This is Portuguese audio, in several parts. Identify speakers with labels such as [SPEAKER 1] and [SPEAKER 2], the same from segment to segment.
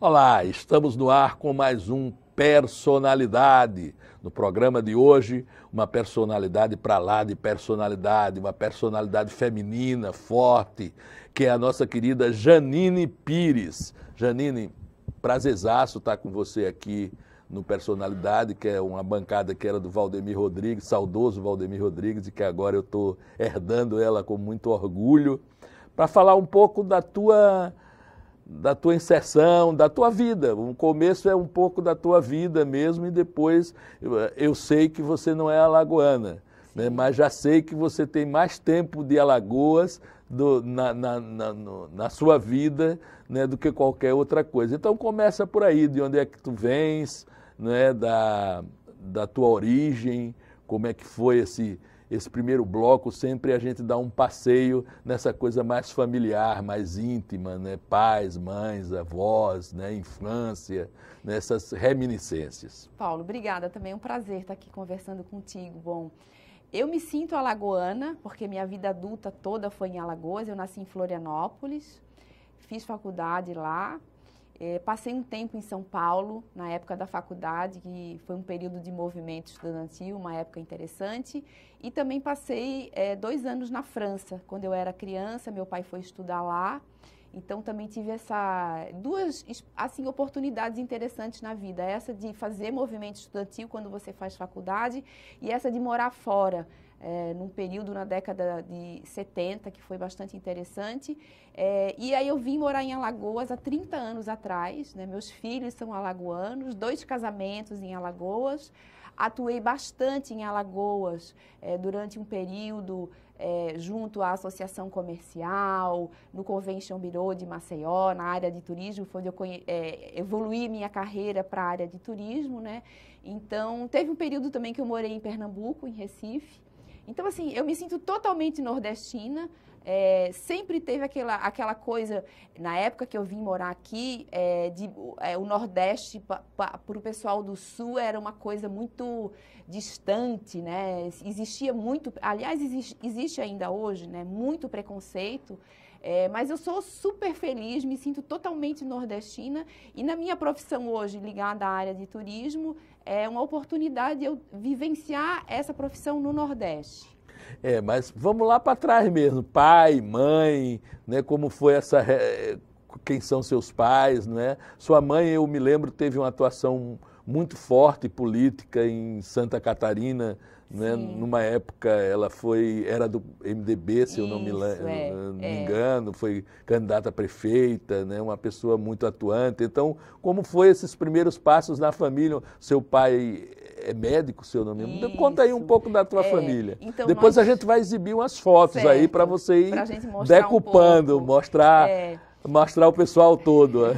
[SPEAKER 1] Olá, estamos no ar com mais um Personalidade. No programa de hoje, uma personalidade para lá de personalidade, uma personalidade feminina, forte, que é a nossa querida Janine Pires. Janine, prazerzaço estar com você aqui no Personalidade, que é uma bancada que era do Valdemir Rodrigues, saudoso Valdemir Rodrigues, e que agora eu estou herdando ela com muito orgulho, para falar um pouco da tua inserção, da tua vida. O começo é um pouco da tua vida mesmo, e depois eu sei que você não é alagoana, né? Mas já sei que você tem mais tempo de Alagoas na sua vida, né, do que qualquer outra coisa. Então começa por aí, de onde é que tu vens, né, da tua origem, como é que foi esse primeiro bloco. Sempre a gente dá um passeio nessa coisa mais familiar, mais íntima, né? Pais, mães, avós, né? Infância, nessas reminiscências.
[SPEAKER 2] Paulo, obrigada, também é um prazer estar aqui conversando contigo. Bom, eu me sinto alagoana, porque minha vida adulta toda foi em Alagoas. Eu nasci em Florianópolis, fiz faculdade lá. Passei um tempo em São Paulo, na época da faculdade, que foi um período de movimento estudantil, uma época interessante. E também passei 2 anos na França. Quando eu era criança, meu pai foi estudar lá. Então, também tive duas assim, oportunidades interessantes na vida. Essa de fazer movimento estudantil quando você faz faculdade e essa de morar fora. Num período na década de 70, que foi bastante interessante. E aí eu vim morar em Alagoas há 30 anos atrás, né? Meus filhos são alagoanos, 2 casamentos em Alagoas. Atuei bastante em Alagoas durante um período junto à Associação Comercial, no Convention Bureau de Maceió, na área de turismo, foi onde eu evoluí minha carreira para a área de turismo, né? Então, teve um período também que eu morei em Pernambuco, em Recife. Então, assim, eu me sinto totalmente nordestina. Sempre teve aquela coisa, na época que eu vim morar aqui, o Nordeste para o pessoal do Sul era uma coisa muito distante, né? Existia muito, aliás, existe ainda hoje, né? Muito preconceito. Mas eu sou super feliz, me sinto totalmente nordestina, e na minha profissão hoje, ligada à área de turismo, é uma oportunidade de eu vivenciar essa profissão no Nordeste.
[SPEAKER 1] Mas vamos lá para trás mesmo, pai, mãe, né, como foi quem são seus pais, não é? Sua mãe, eu me lembro, teve uma atuação muito forte política em Santa Catarina, né? Numa época ela era do MDB, se eu não me engano, foi candidata a prefeita, né? Uma pessoa muito atuante. Então, como foi esses primeiros passos na família? Seu pai é médico, se eu não me engano? Conta aí um pouco da tua família. Então, depois a gente vai exibir umas fotos aí para você ir decupando, mostrar o pessoal todo.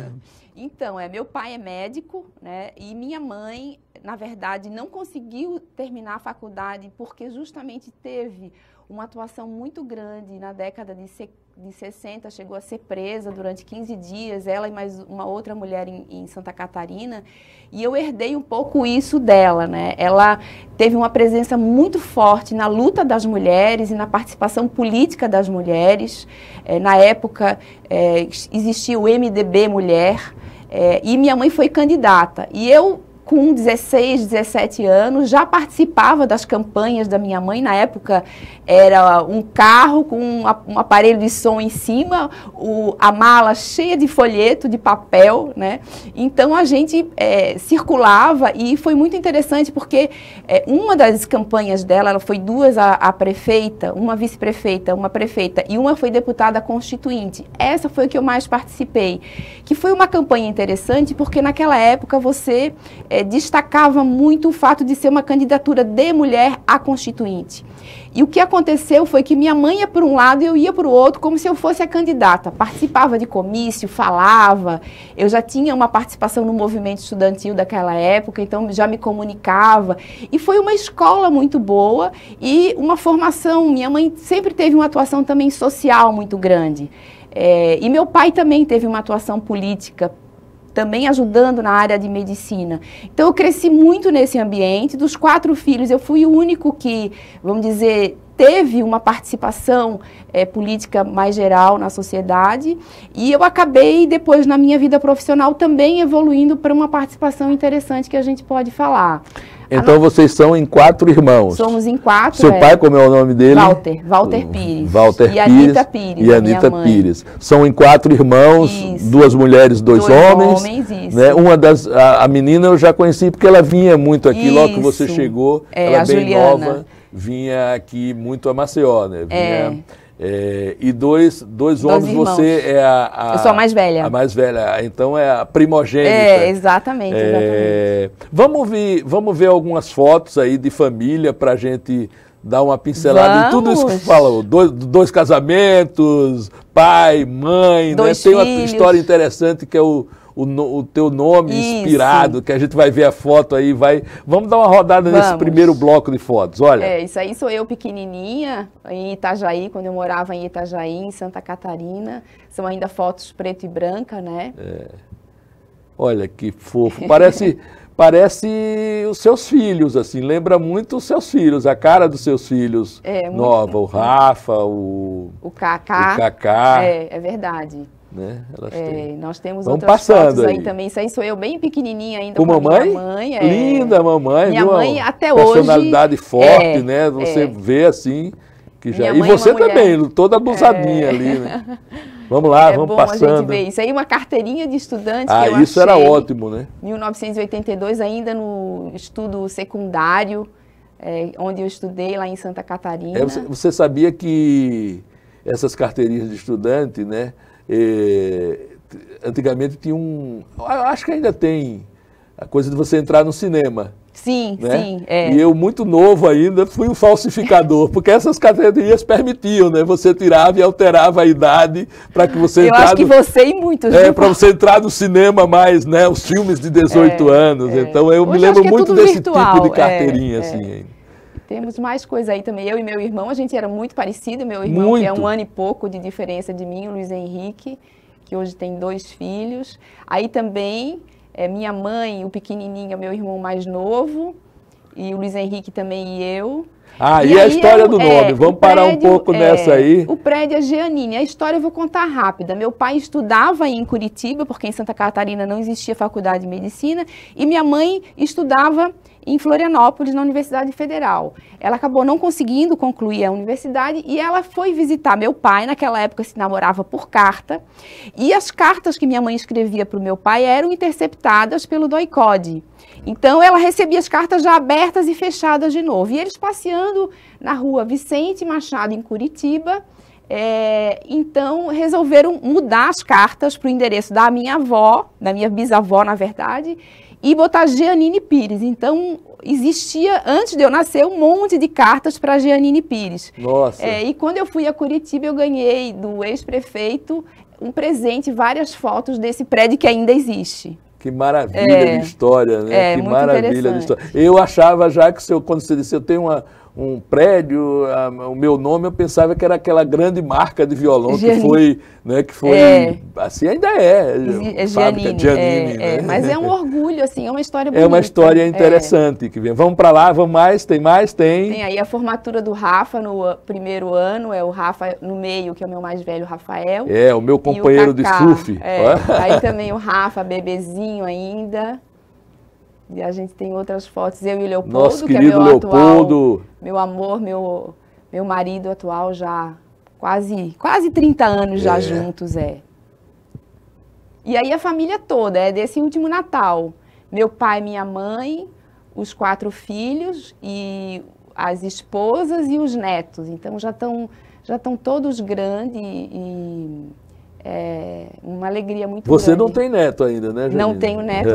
[SPEAKER 2] Então, meu pai é médico, né? E minha mãe, na verdade, não conseguiu terminar a faculdade porque justamente teve uma atuação muito grande na década de 60, chegou a ser presa durante 15 dias, ela e mais uma outra mulher em Santa Catarina, e eu herdei um pouco isso dela, né? Ela teve uma presença muito forte na luta das mulheres e na participação política das mulheres. Na época, existia o MDB Mulher, e minha mãe foi candidata, e eu, com 16, 17 anos, já participava das campanhas da minha mãe. Na época era um carro com um aparelho de som em cima, a mala cheia de folheto, de papel, né? Então a gente circulava, e foi muito interessante porque uma das campanhas dela, ela foi 2 a prefeita, uma vice-prefeita, uma prefeita, e uma foi deputada constituinte. Essa foi o que eu mais participei, que foi uma campanha interessante porque naquela época você destacava muito o fato de ser uma candidatura de mulher a constituinte. E o que aconteceu foi que minha mãe ia por um lado e eu ia para o outro, como se eu fosse a candidata. Participava de comício, falava, eu já tinha uma participação no movimento estudantil daquela época, então já me comunicava. E foi uma escola muito boa e uma formação. Minha mãe sempre teve uma atuação também social muito grande. E meu pai também teve uma atuação política também ajudando na área de medicina. Então, eu cresci muito nesse ambiente. Dos 4 filhos, eu fui o único que, vamos dizer, teve uma participação política mais geral na sociedade, e eu acabei depois na minha vida profissional também evoluindo para uma participação interessante que a gente pode falar.
[SPEAKER 1] Então vocês são em 4 irmãos.
[SPEAKER 2] Somos em 4.
[SPEAKER 1] Seu pai, como é o nome dele?
[SPEAKER 2] Walter Pires.
[SPEAKER 1] Walter
[SPEAKER 2] e Anita Pires.
[SPEAKER 1] E Anita Pires. São em 4 irmãos, isso. 2 mulheres, 2 homens.
[SPEAKER 2] Isso.
[SPEAKER 1] Né? A menina eu já conheci porque ela vinha muito aqui, isso. Logo que você chegou, ela bem
[SPEAKER 2] Juliana.
[SPEAKER 1] Nova, vinha aqui muito a Maceió, né? Vinha, e dois homens,
[SPEAKER 2] irmãos.
[SPEAKER 1] Você é
[SPEAKER 2] eu sou a mais velha.
[SPEAKER 1] A mais velha, então é a primogênita.
[SPEAKER 2] Exatamente, exatamente.
[SPEAKER 1] Vamos ver algumas fotos aí de família para a gente dar uma pincelada em tudo isso que você falou. 2 casamentos, pai, mãe,
[SPEAKER 2] 2
[SPEAKER 1] né? Tem uma história interessante que é o teu nome inspirado, que a gente vai ver a foto aí, vamos dar uma rodada nesse primeiro bloco de fotos, olha.
[SPEAKER 2] Isso aí sou eu pequenininha, em Itajaí, quando eu morava em Itajaí, em Santa Catarina. São ainda fotos preto e branca, né?
[SPEAKER 1] Olha que fofo, parece os seus filhos, assim, lembra muito os seus filhos, a cara dos seus filhos nova, o Rafa, o Cacá.
[SPEAKER 2] É verdade.
[SPEAKER 1] Né?
[SPEAKER 2] Nós temos
[SPEAKER 1] Vamos
[SPEAKER 2] outras fotos
[SPEAKER 1] aí
[SPEAKER 2] também. Isso aí sou eu bem pequenininha ainda
[SPEAKER 1] com
[SPEAKER 2] mamãe.
[SPEAKER 1] Minha mãe. Linda mamãe.
[SPEAKER 2] Minha mãe até
[SPEAKER 1] personalidade
[SPEAKER 2] hoje.
[SPEAKER 1] Forte, né? Você vê assim que já. E você também, toda abusadinha ali, né? Vamos lá, vamos passando.
[SPEAKER 2] A gente ver. Isso aí uma carteirinha de estudante que eu
[SPEAKER 1] isso era ótimo, né?
[SPEAKER 2] 1982, ainda no estudo secundário, onde eu estudei lá em Santa Catarina.
[SPEAKER 1] Você sabia que essas carteirinhas de estudante, né? Antigamente tinha acho que ainda tem a coisa de você entrar no cinema.
[SPEAKER 2] Sim,
[SPEAKER 1] né?
[SPEAKER 2] sim.
[SPEAKER 1] E eu, muito novo ainda, fui um falsificador, porque essas carteirinhas permitiam, né? Você tirava e alterava a idade para que você
[SPEAKER 2] entrasse. Eu acho que você e muitos.
[SPEAKER 1] Para você entrar no cinema mais, né? Os filmes de 18 anos. Então eu me lembro muito desse tipo de carteirinha, assim.
[SPEAKER 2] Temos mais coisa aí também. Eu e meu irmão, a gente era muito parecido. Meu irmão, que é 1 ano e pouco de diferença de mim, o Luiz Henrique, que hoje tem 2 filhos. Aí também, minha mãe, o pequenininho, é meu irmão mais novo. E o Luiz Henrique também e eu.
[SPEAKER 1] E a história do nome? Vamos parar um pouco nessa aí.
[SPEAKER 2] O prédio é Giannini. A história eu vou contar rápida. Meu pai estudava em Curitiba, porque em Santa Catarina não existia faculdade de medicina. E minha mãe estudava em Florianópolis, na Universidade Federal. Ela acabou não conseguindo concluir a universidade e ela foi visitar meu pai. Naquela época se namorava por carta. E as cartas que minha mãe escrevia para o meu pai eram interceptadas pelo DOI-CODE. Então, ela recebia as cartas já abertas e fechadas de novo. E eles passeando na rua Vicente Machado, em Curitiba, então resolveram mudar as cartas para o endereço da minha avó, da minha bisavó, na verdade, e botar Giannini Pires. Então, existia, antes de eu nascer, um monte de cartas para Giannini Pires.
[SPEAKER 1] Nossa!
[SPEAKER 2] E quando eu fui a Curitiba, eu ganhei do ex-prefeito um presente, várias fotos desse prédio que ainda existe.
[SPEAKER 1] Que maravilha de história, né? Que
[SPEAKER 2] muito
[SPEAKER 1] maravilha de história. Eu achava já que quando você disse, eu tenho um prédio, o meu nome, eu pensava que era aquela grande marca de violão que foi, assim ainda
[SPEAKER 2] Giannini,
[SPEAKER 1] Giannini, né?
[SPEAKER 2] Mas é um orgulho, assim, é uma história bonita.
[SPEAKER 1] É uma história interessante que vem. Vamos para lá, vamos mais, tem mais?
[SPEAKER 2] Tem aí a formatura do Rafa no primeiro ano, o Rafa no meio, que é o meu mais velho, Rafael.
[SPEAKER 1] O meu companheiro de surf.
[SPEAKER 2] Aí também o Rafa, bebezinho ainda. E a gente tem outras fotos, eu e o Leopoldo,
[SPEAKER 1] nosso
[SPEAKER 2] que
[SPEAKER 1] querido
[SPEAKER 2] é meu
[SPEAKER 1] Leopoldo.
[SPEAKER 2] Meu amor, meu marido atual já quase 30 anos já juntos, E aí a família toda, desse último Natal. Meu pai, minha mãe, os 4 filhos e as esposas e os netos. Então já estão todos grandes e uma alegria muito grande.
[SPEAKER 1] Você não tem neto ainda, né, Janine?
[SPEAKER 2] Não tenho neto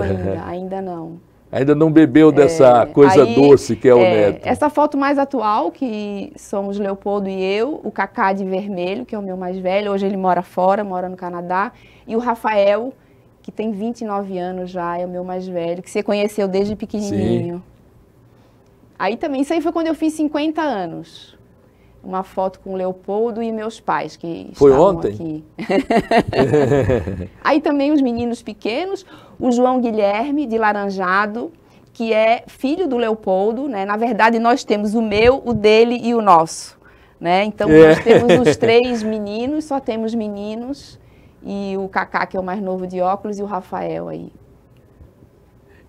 [SPEAKER 2] ainda não.
[SPEAKER 1] Ainda não bebeu dessa coisa doce que é o neto.
[SPEAKER 2] Essa foto mais atual, que somos Leopoldo e eu, o Cacá de vermelho, que é o meu mais velho, hoje ele mora fora, mora no Canadá, e o Rafael, que tem 29 anos já, é o meu mais velho, que você conheceu desde pequenininho. Sim. Aí também, isso aí foi quando eu fiz 50 anos. uma foto com o Leopoldo e meus pais, que
[SPEAKER 1] foi
[SPEAKER 2] estavam
[SPEAKER 1] ontem?
[SPEAKER 2] Aqui. Aí também os meninos pequenos, o João Guilherme, de Laranjado, que é filho do Leopoldo, né? Na verdade, nós temos o meu, o dele e o nosso, né? Então, nós temos os 3 meninos, só temos meninos, e o Cacá, que é o mais novo de óculos, e o Rafael aí.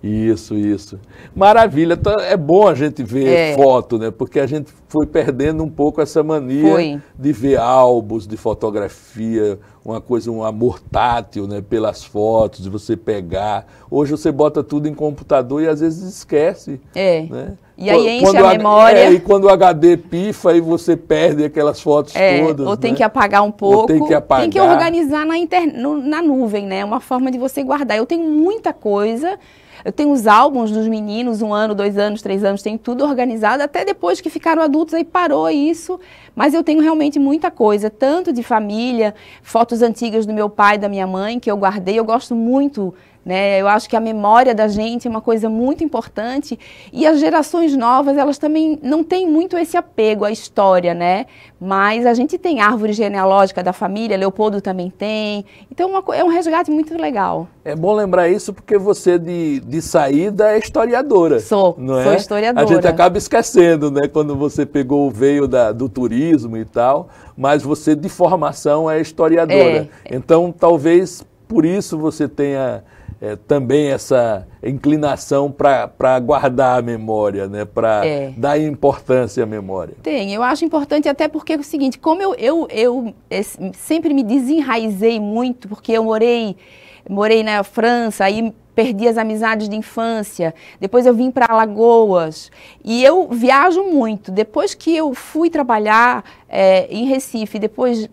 [SPEAKER 1] Isso. Maravilha. Então, é bom a gente ver foto, né? Porque a gente foi perdendo um pouco essa mania de ver álbuns de fotografia, uma coisa, um amor tátil, né? Pelas fotos, de você pegar. Hoje você bota tudo em computador e às vezes esquece. Né?
[SPEAKER 2] E aí enche a memória.
[SPEAKER 1] E quando o HD pifa, aí você perde aquelas fotos todas.
[SPEAKER 2] Ou tem que apagar um pouco.
[SPEAKER 1] Ou tem que apagar.
[SPEAKER 2] Tem que organizar na nuvem, né? É uma forma de você guardar. Eu tenho muita coisa. Eu tenho os álbuns dos meninos, 1 ano, 2 anos, 3 anos, tem tudo organizado, até depois que ficaram adultos, aí parou isso. Mas eu tenho realmente muita coisa, tanto de família, fotos antigas do meu pai e da minha mãe, que eu guardei, eu gosto muito, né? Eu acho que a memória da gente é uma coisa muito importante, e as gerações novas, elas também não têm muito esse apego à história, né? Mas a gente tem árvore genealógica da família, Leopoldo também tem, então é um resgate muito legal. É
[SPEAKER 1] bom lembrar isso porque você de saída é historiadora.
[SPEAKER 2] Sou historiadora.
[SPEAKER 1] A gente acaba esquecendo, né, quando você veio do turismo e tal, mas você de formação é historiadora. Então talvez por isso você tenha também essa inclinação para guardar a memória, né? Para dar importância à memória.
[SPEAKER 2] Eu acho importante até porque é o seguinte, como eu sempre me desenraizei muito, porque eu morei na França, aí perdi as amizades de infância, depois eu vim para Alagoas, e eu viajo muito. Depois que eu fui trabalhar em Recife, depois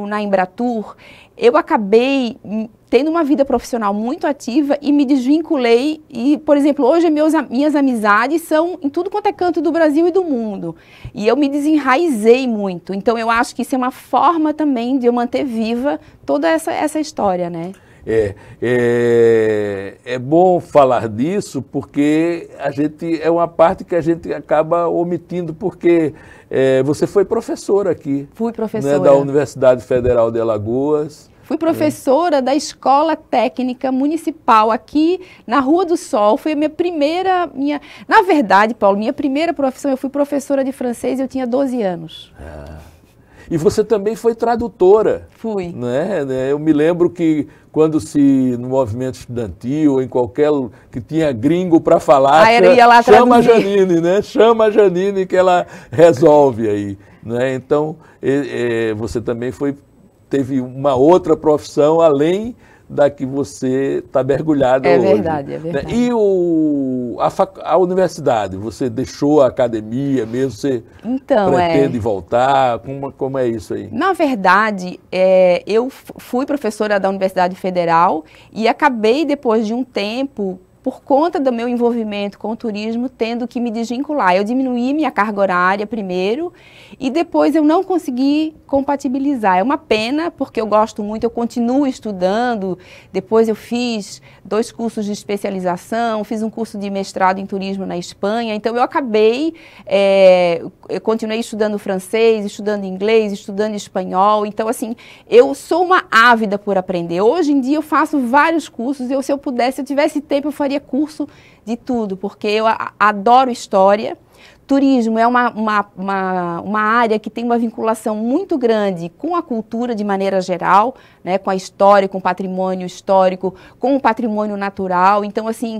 [SPEAKER 2] na Embratur, eu acabei tendo uma vida profissional muito ativa e me desvinculei. E, por exemplo, hoje minhas amizades são em tudo quanto é canto do Brasil e do mundo. E eu me desenraizei muito. Então, eu acho que isso é uma forma também de eu manter viva toda essa história, né?
[SPEAKER 1] É bom falar disso porque é uma parte que a gente acaba omitindo, porque você foi professora aqui.
[SPEAKER 2] Fui professora.
[SPEAKER 1] Né, da Universidade Federal de Alagoas.
[SPEAKER 2] Fui professora da Escola Técnica Municipal aqui na Rua do Sol. Foi a minha primeira... Na verdade, Paulo, minha primeira profissão, eu fui professora de francês e eu tinha 12 anos.
[SPEAKER 1] E você também foi tradutora.
[SPEAKER 2] Fui.
[SPEAKER 1] Né? Eu me lembro que quando no movimento estudantil, em qualquer... que tinha gringo para falar, chama a Janine, né? Chama a Janine que ela resolve aí. Né? Então, você também teve uma outra profissão além da que você está mergulhada hoje.
[SPEAKER 2] É verdade.
[SPEAKER 1] E a universidade, você deixou a academia mesmo? Você pretende voltar? Como é isso aí?
[SPEAKER 2] Na verdade, eu fui professora da Universidade Federal e acabei, depois de um tempo, por conta do meu envolvimento com o turismo, tendo que me desvincular. Eu diminuí minha carga horária primeiro e depois eu não consegui compatibilizar. É uma pena, porque eu gosto muito, eu continuo estudando. Depois eu fiz 2 cursos de especialização, fiz um curso de mestrado em turismo na Espanha. Então eu acabei, eu continuei estudando francês, estudando inglês, estudando espanhol. Então assim, eu sou uma ávida por aprender. Hoje em dia eu faço vários cursos, se eu pudesse, se eu tivesse tempo, eu faria curso de tudo, porque eu adoro história. Turismo é uma área que tem uma vinculação muito grande com a cultura de maneira geral, né, com a história, com o patrimônio histórico, com o patrimônio natural. Então, assim,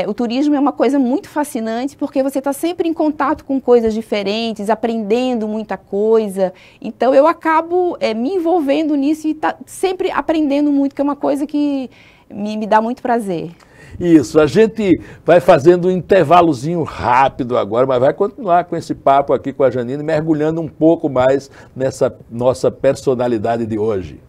[SPEAKER 2] o turismo é uma coisa muito fascinante porque você está sempre em contato com coisas diferentes, aprendendo muita coisa. Então, eu acabo me envolvendo nisso e sempre aprendendo muito, que é uma coisa que me dá muito prazer.
[SPEAKER 1] Isso, a gente vai fazendo um intervalozinho rápido agora, mas vai continuar com esse papo aqui com a Janine, mergulhando um pouco mais nessa nossa personalidade de hoje.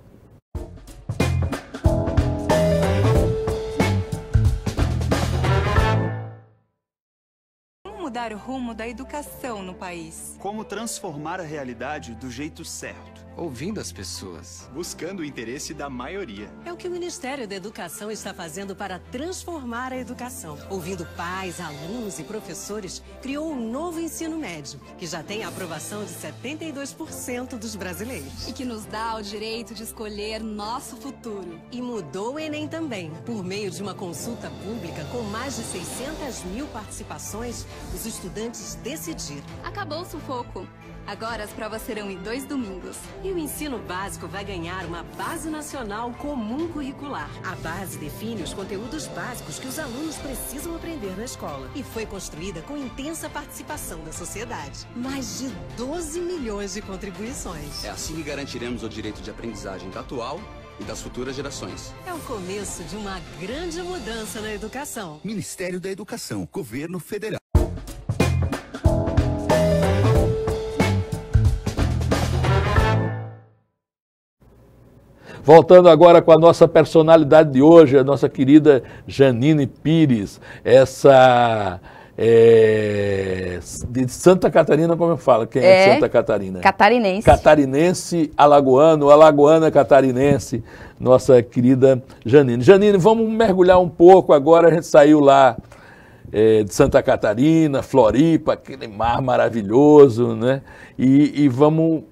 [SPEAKER 3] Vamos mudar mudar o rumo da educação no país.
[SPEAKER 4] Como transformar a realidade do jeito certo.
[SPEAKER 5] Ouvindo as pessoas.
[SPEAKER 4] Buscando o interesse da maioria.
[SPEAKER 6] É o que o Ministério da Educação está fazendo para transformar a educação. Ouvindo pais, alunos e professores, criou um novo ensino médio, que já tem a aprovação de 72% dos brasileiros.
[SPEAKER 7] E que nos dá o direito de escolher nosso futuro.
[SPEAKER 6] E mudou o Enem também. Por meio de uma consulta pública com mais de 600 mil participações, os estudantes decidiram.
[SPEAKER 7] Acabou o sufoco. Agora as provas serão em 2 domingos.
[SPEAKER 6] E o ensino básico vai ganhar uma base nacional comum curricular. A base define os conteúdos básicos que os alunos precisam aprender na escola. E foi construída com intensa participação da sociedade. Mais de 12 milhões de contribuições.
[SPEAKER 5] É assim que garantiremos o direito de aprendizagem da atual e das futuras gerações.
[SPEAKER 6] É o começo de uma grande mudança na educação.
[SPEAKER 8] Ministério da Educação, Governo Federal.
[SPEAKER 1] Voltando agora com a nossa personalidade de hoje, a nossa querida Janine Pires, essa de Santa Catarina, como eu falo, quem é de Santa Catarina?
[SPEAKER 2] Catarinense.
[SPEAKER 1] Catarinense, alagoano, alagoana catarinense, nossa querida Janine. Janine, vamos mergulhar um pouco agora, a gente saiu lá de Santa Catarina, Floripa, aquele mar maravilhoso, né? E vamos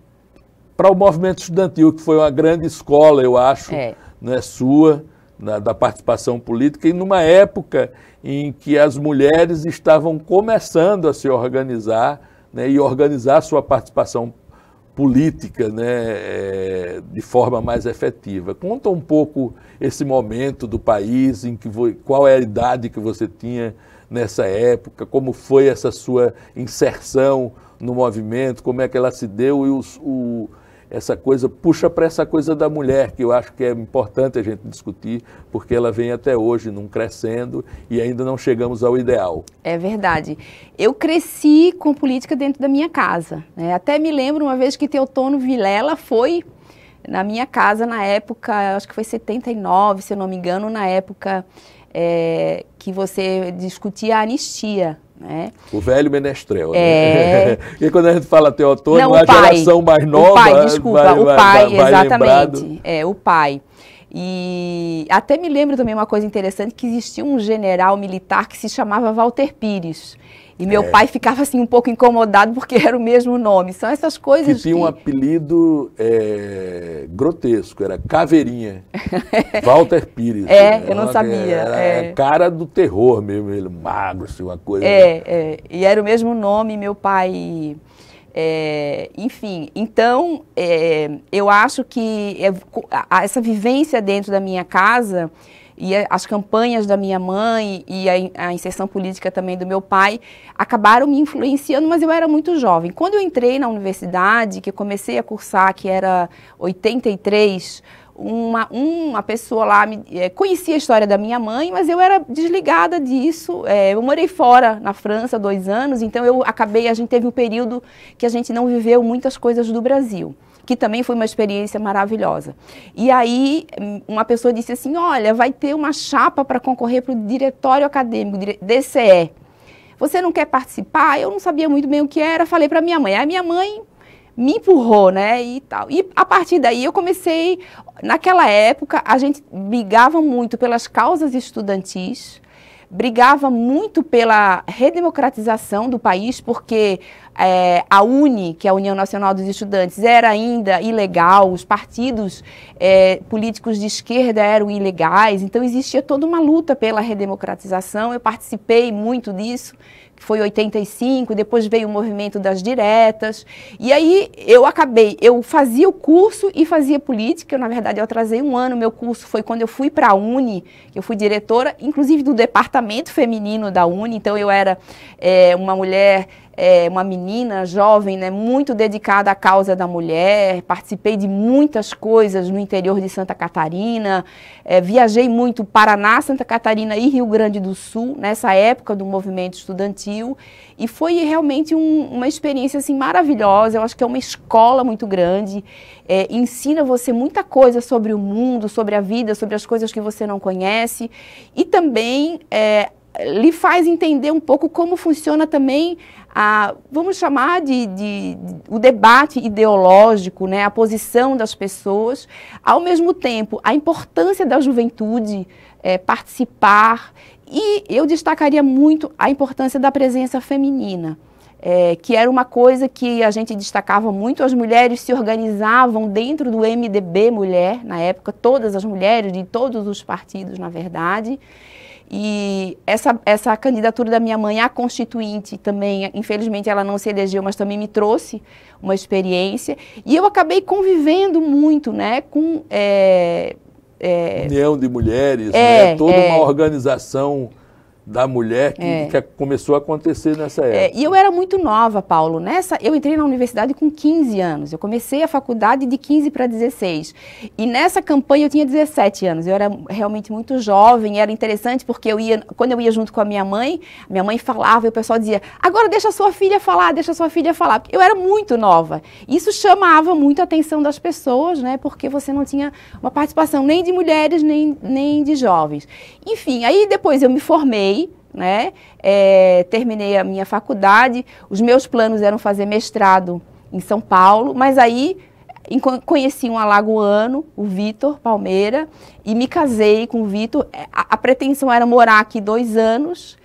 [SPEAKER 1] para o movimento estudantil, que foi uma grande escola, eu acho, né, sua, da participação política, e numa época em que as mulheres estavam começando a se organizar, né, e organizar sua participação política, né, de forma mais efetiva. Conta um pouco esse momento do país, qual é a idade que você tinha nessa época, como foi essa sua inserção no movimento, como é que ela se deu e essa coisa, puxa para essa coisa da mulher, que eu acho que é importante a gente discutir, porque ela vem até hoje não crescendo e ainda não chegamos ao ideal. É
[SPEAKER 2] verdade. Eu cresci com política dentro da minha casa, né? Até me lembro uma vez que Teotônio Vilela foi na minha casa na época, acho que foi 79, se eu não me engano, na época que você discutia a anistia. Né?
[SPEAKER 1] O velho menestrel, né? E quando a gente fala Teotônio,
[SPEAKER 2] não,
[SPEAKER 1] a geração mais nova
[SPEAKER 2] o pai, desculpa, o pai, exatamente,
[SPEAKER 1] lembrado.
[SPEAKER 2] O pai. E até me lembro também uma coisa interessante, que existia um general militar que se chamava Walter Pires. E meu pai ficava assim um pouco incomodado porque era o mesmo nome. São essas coisas
[SPEAKER 1] que tinha um apelido grotesco, era Caveirinha. Walter Pires.
[SPEAKER 2] Eu não sabia.
[SPEAKER 1] Era cara do terror mesmo, ele magro, assim, uma coisa.
[SPEAKER 2] E era o mesmo nome, meu pai. Enfim, então eu acho que essa vivência dentro da minha casa e as campanhas da minha mãe e a inserção política também do meu pai acabaram me influenciando, mas eu era muito jovem. Quando eu entrei na universidade, que eu comecei a cursar, que era 83, uma pessoa lá conhecia a história da minha mãe, mas eu era desligada disso. Eu morei fora, na França, 2 anos, então a gente teve um período que a gente não viveu muitas coisas do Brasil, que também foi uma experiência maravilhosa. E aí, uma pessoa disse assim, olha, vai ter uma chapa para concorrer para o diretório acadêmico, DCE. Você não quer participar? Eu não sabia muito bem o que era, falei para minha mãe. Aí minha mãe me empurrou, né, e tal. E a partir daí eu comecei, naquela época, a gente brigava muito pelas causas estudantis, brigava muito pela redemocratização do país, porque a UNE, que é a União Nacional dos Estudantes, era ainda ilegal, os partidos políticos de esquerda eram ilegais, então existia toda uma luta pela redemocratização. Eu participei muito disso, que foi em 85, depois veio o movimento das diretas, e aí eu fazia o curso e fazia política. Na verdade, eu atrasei 1 ano, meu curso foi quando eu fui para a UNE, que eu fui diretora, inclusive do departamento feminino da UNE, então eu era uma mulher, uma menina jovem, né, muito dedicada à causa da mulher, participei de muitas coisas no interior de Santa Catarina, viajei muito Paraná, Santa Catarina e Rio Grande do Sul, nessa época do movimento estudantil, e foi realmente uma experiência assim, maravilhosa. Eu acho que é uma escola muito grande, ensina você muita coisa sobre o mundo, sobre a vida, sobre as coisas que você não conhece, e também lhe faz entender um pouco como funciona também vamos chamar o debate ideológico, né, a posição das pessoas, ao mesmo tempo a importância da juventude participar, e eu destacaria muito a importância da presença feminina, que era uma coisa que a gente destacava muito. As mulheres se organizavam dentro do MDB Mulher, na época, todas as mulheres de todos os partidos, na verdade. E essa candidatura da minha mãe à Constituinte também, infelizmente ela não se elegeu, mas também me trouxe uma experiência. E eu acabei convivendo muito, né, com...
[SPEAKER 1] União de Mulheres, né? Toda uma organização da mulher que começou a acontecer nessa época.
[SPEAKER 2] E eu era muito nova, Paulo. Eu entrei na universidade com 15 anos. Eu comecei a faculdade de 15 para 16. E nessa campanha eu tinha 17 anos. Eu era realmente muito jovem. E era interessante porque quando eu ia junto com a minha mãe falava e o pessoal dizia: agora deixa a sua filha falar, deixa a sua filha falar. Porque eu era muito nova. Isso chamava muito a atenção das pessoas, né? Porque você não tinha uma participação nem de mulheres, nem de jovens. Enfim, aí depois eu me formei, né? Terminei a minha faculdade. Os meus planos eram fazer mestrado em São Paulo, mas aí conheci um alagoano, o Vitor Palmeira, e me casei com o Vitor. A pretensão era morar aqui 2 anos,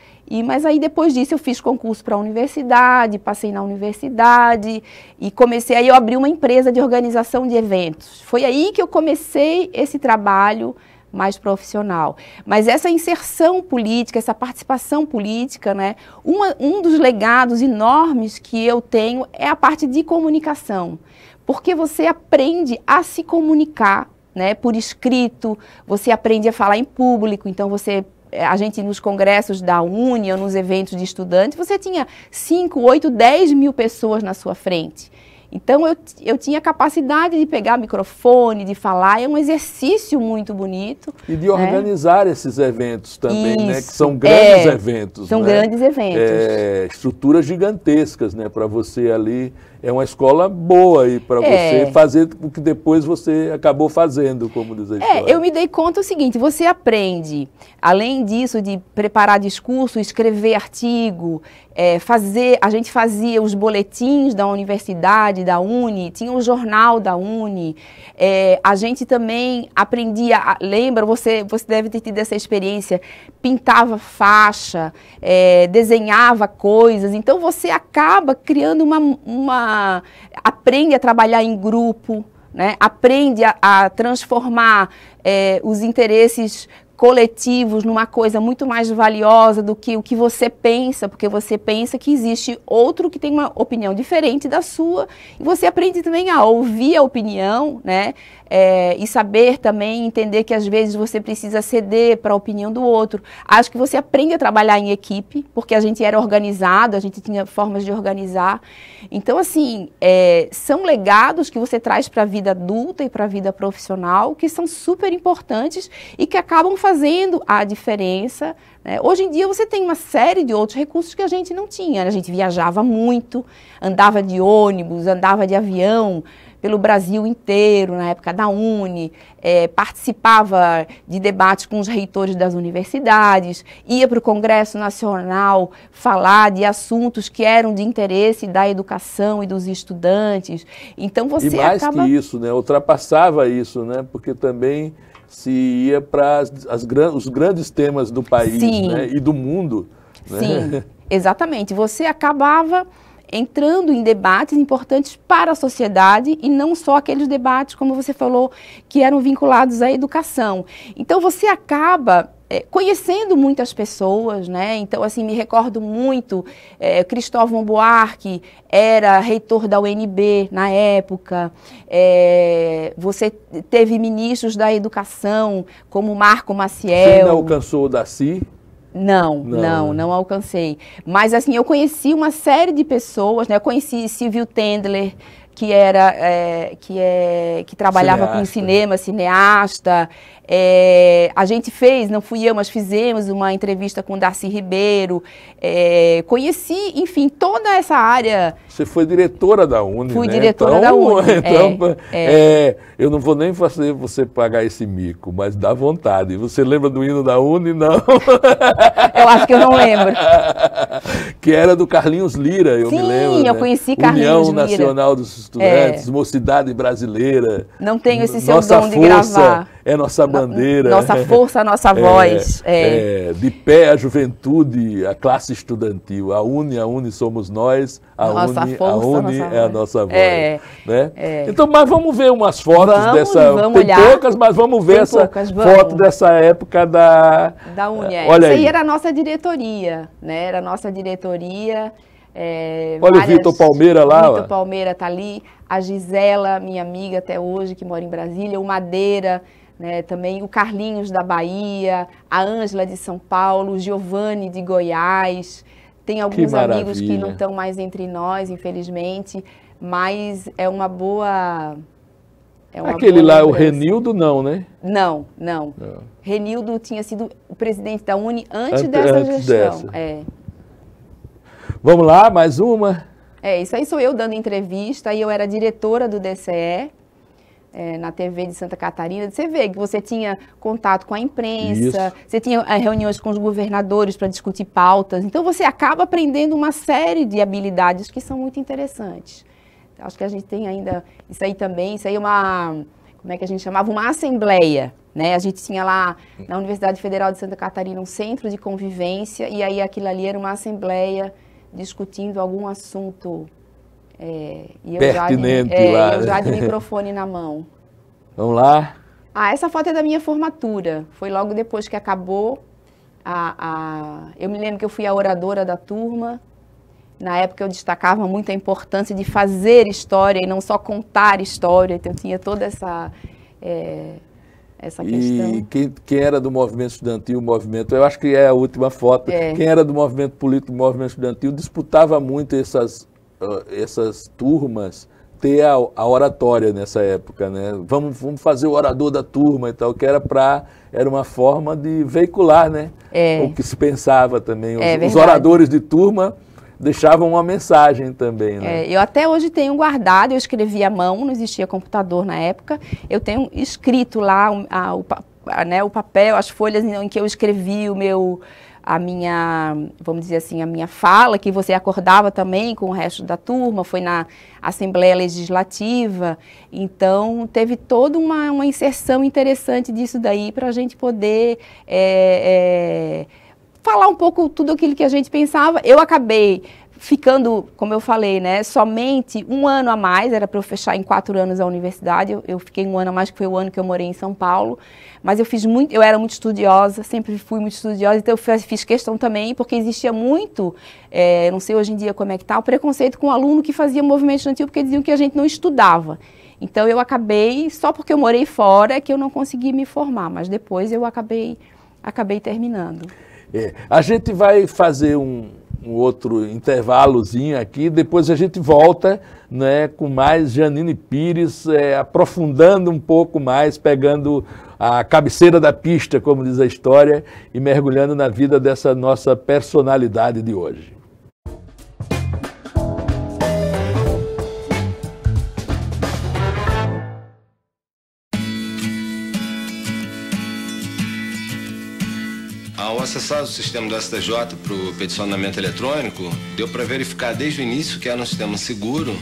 [SPEAKER 2] mas aí depois disso eu fiz concurso para a universidade, passei na universidade e aí eu abri uma empresa de organização de eventos. Foi aí que eu comecei esse trabalho mais profissional. Mas essa inserção política, essa participação política, né, um dos legados enormes que eu tenho é a parte de comunicação, porque você aprende a se comunicar, né, por escrito, você aprende a falar em público. Então a gente nos congressos da Uni ou nos eventos de estudantes, você tinha 5, 8, 10 mil pessoas na sua frente. Então, eu tinha capacidade de pegar microfone, de falar. É um exercício muito bonito.
[SPEAKER 1] E de organizar esses eventos também, né? Que são grandes eventos.
[SPEAKER 2] São grandes eventos.
[SPEAKER 1] Estruturas gigantescas, né? Para você ali. É uma escola boa aí para você fazer o que depois você acabou fazendo, como diz a história.
[SPEAKER 2] Eu me dei conta o seguinte: você aprende, além disso, de preparar discurso, escrever artigo, a gente fazia os boletins da universidade, da Uni, tinha o jornal da Uni, a gente também aprendia, lembra, você deve ter tido essa experiência, pintava faixa, desenhava coisas. Então você acaba criando aprende a trabalhar em grupo, né? Aprende a transformar os interesses coletivos numa coisa muito mais valiosa do que o que você pensa, porque você pensa que existe outro que tem uma opinião diferente da sua, e você aprende também a ouvir a opinião, né? E saber também entender que às vezes você precisa ceder para a opinião do outro. Acho que você aprende a trabalhar em equipe, porque a gente era organizado, a gente tinha formas de organizar. Então, assim, são legados que você traz para a vida adulta e para a vida profissional, que são super importantes e que acabam fazendo a diferença, né? Hoje em dia você tem uma série de outros recursos que a gente não tinha. A gente viajava muito, andava de ônibus, andava de avião pelo Brasil inteiro, na época da Uni, participava de debates com os reitores das universidades, ia para o Congresso Nacional falar de assuntos que eram de interesse da educação e dos estudantes. Então você
[SPEAKER 1] acaba... que isso, né? Ultrapassava isso, né? Porque também se ia para os grandes temas do país, né? E do mundo.
[SPEAKER 2] Sim,
[SPEAKER 1] né?
[SPEAKER 2] Exatamente. Você acabava entrando em debates importantes para a sociedade e não só aqueles debates, como você falou, que eram vinculados à educação. Então você acaba conhecendo muitas pessoas, né? Então, assim, me recordo muito, Cristóvão Buarque era reitor da UNB na época, você teve ministros da educação, como Marco Maciel.
[SPEAKER 1] Você ainda alcançou o Daci?
[SPEAKER 2] Não alcancei. Mas, assim, eu conheci uma série de pessoas, né? Eu conheci Silvio Tendler, que trabalhava com cinema, cineasta. A gente fez, não fui eu, mas fizemos uma entrevista com Darcy Ribeiro. Conheci, enfim, toda essa área.
[SPEAKER 1] Você foi diretora da Uni,
[SPEAKER 2] Fui
[SPEAKER 1] né?
[SPEAKER 2] diretora da Uni.
[SPEAKER 1] Eu não vou nem fazer você pagar esse mico, mas dá vontade. Você lembra do hino da Uni? Não.
[SPEAKER 2] Eu acho que eu não lembro.
[SPEAKER 1] Que era do Carlinhos Lira, eu me lembro.
[SPEAKER 2] Sim, eu conheci Carlinhos
[SPEAKER 1] União
[SPEAKER 2] Lira.
[SPEAKER 1] Nacional dos Estudantes, Mocidade Brasileira.
[SPEAKER 2] Não tenho esse seu
[SPEAKER 1] Nossa
[SPEAKER 2] dom de
[SPEAKER 1] força
[SPEAKER 2] gravar.
[SPEAKER 1] É nossa bandeira.
[SPEAKER 2] Nossa força, nossa voz.
[SPEAKER 1] De pé a juventude, a classe estudantil. A Uni somos nós.
[SPEAKER 2] Nossa força,
[SPEAKER 1] Uni
[SPEAKER 2] nossa
[SPEAKER 1] é a
[SPEAKER 2] voz.
[SPEAKER 1] nossa voz.
[SPEAKER 2] Né?
[SPEAKER 1] Então, mas vamos ver umas fotos dessa.
[SPEAKER 2] Vamos
[SPEAKER 1] Tem
[SPEAKER 2] olhar.
[SPEAKER 1] poucas, mas vamos ver essa
[SPEAKER 2] Poucas, vamos.
[SPEAKER 1] foto dessa época da
[SPEAKER 2] Uni.
[SPEAKER 1] Olha
[SPEAKER 2] Isso aí
[SPEAKER 1] aí
[SPEAKER 2] era a nossa diretoria, né? Era a nossa diretoria.
[SPEAKER 1] Olha o Vitor Palmeira lá.
[SPEAKER 2] Vitor Palmeira está ali. A Gisela, minha amiga até hoje, que mora em Brasília. O Madeira, né? Também o Carlinhos da Bahia. A Ângela de São Paulo. O Giovanni de Goiás. Tem alguns amigos que não estão mais entre nós, infelizmente. Mas é uma boa...
[SPEAKER 1] Aquele lá, o Renildo, não, né?
[SPEAKER 2] Não. Renildo tinha sido o presidente da Uni antes dessa gestão.
[SPEAKER 1] Vamos lá, mais uma.
[SPEAKER 2] Isso aí sou eu dando entrevista, e eu era diretora do DCE, na TV de Santa Catarina. Você vê que você tinha contato com a imprensa, você tinha reuniões com os governadores para discutir pautas. Então, você acaba aprendendo uma série de habilidades que são muito interessantes. Acho que a gente tem ainda isso aí também. Isso aí é uma, como é que a gente chamava? Uma assembleia, né? A gente tinha lá na Universidade Federal de Santa Catarina um centro de convivência, e aí aquilo ali era uma assembleia discutindo algum assunto
[SPEAKER 1] pertinente lá.
[SPEAKER 2] Eu já de microfone na mão.
[SPEAKER 1] Vamos lá.
[SPEAKER 2] Essa foto é da minha formatura. Foi logo depois que acabou. Eu me lembro que eu fui a oradora da turma. Na época eu destacava muito a importância de fazer história e não só contar história. Então eu tinha toda essa questão.
[SPEAKER 1] E quem era do movimento estudantil, eu acho que é a última foto, quem era do movimento político, do movimento estudantil, disputava muito essas turmas ter a oratória nessa época, né? Vamos fazer o orador da turma e tal, que era uma forma de veicular, né? O que se pensava também. Os oradores de turma deixavam uma mensagem também, né?
[SPEAKER 2] Eu até hoje tenho guardado, eu escrevi à mão, não existia computador na época, eu tenho escrito lá o papel, as folhas em que eu escrevi a minha fala, que você acordava também com o resto da turma, foi na Assembleia Legislativa. Então, teve toda uma inserção interessante disso daí para a gente poder falar um pouco tudo aquilo que a gente pensava. Eu acabei ficando, como eu falei, né, somente um ano a mais, era para eu fechar em 4 anos a universidade, eu fiquei um ano a mais, que foi o ano que eu morei em São Paulo, mas eu era muito estudiosa, sempre fui muito estudiosa, então eu fiz questão também, porque existia muito, não sei hoje em dia como é que está, o preconceito com o aluno que fazia movimento estudantil, porque diziam que a gente não estudava. Então eu acabei, só porque eu morei fora, que eu não consegui me formar, mas depois eu acabei terminando.
[SPEAKER 1] A gente vai fazer um outro intervalozinho aqui, depois a gente volta, né, com mais Janine Pires, aprofundando um pouco mais, pegando a cabeceira da pista, como diz a história, e mergulhando na vida dessa nossa personalidade de hoje.
[SPEAKER 9] Ao acessar o sistema do STJ para o peticionamento eletrônico, deu para verificar desde o início que era um sistema seguro,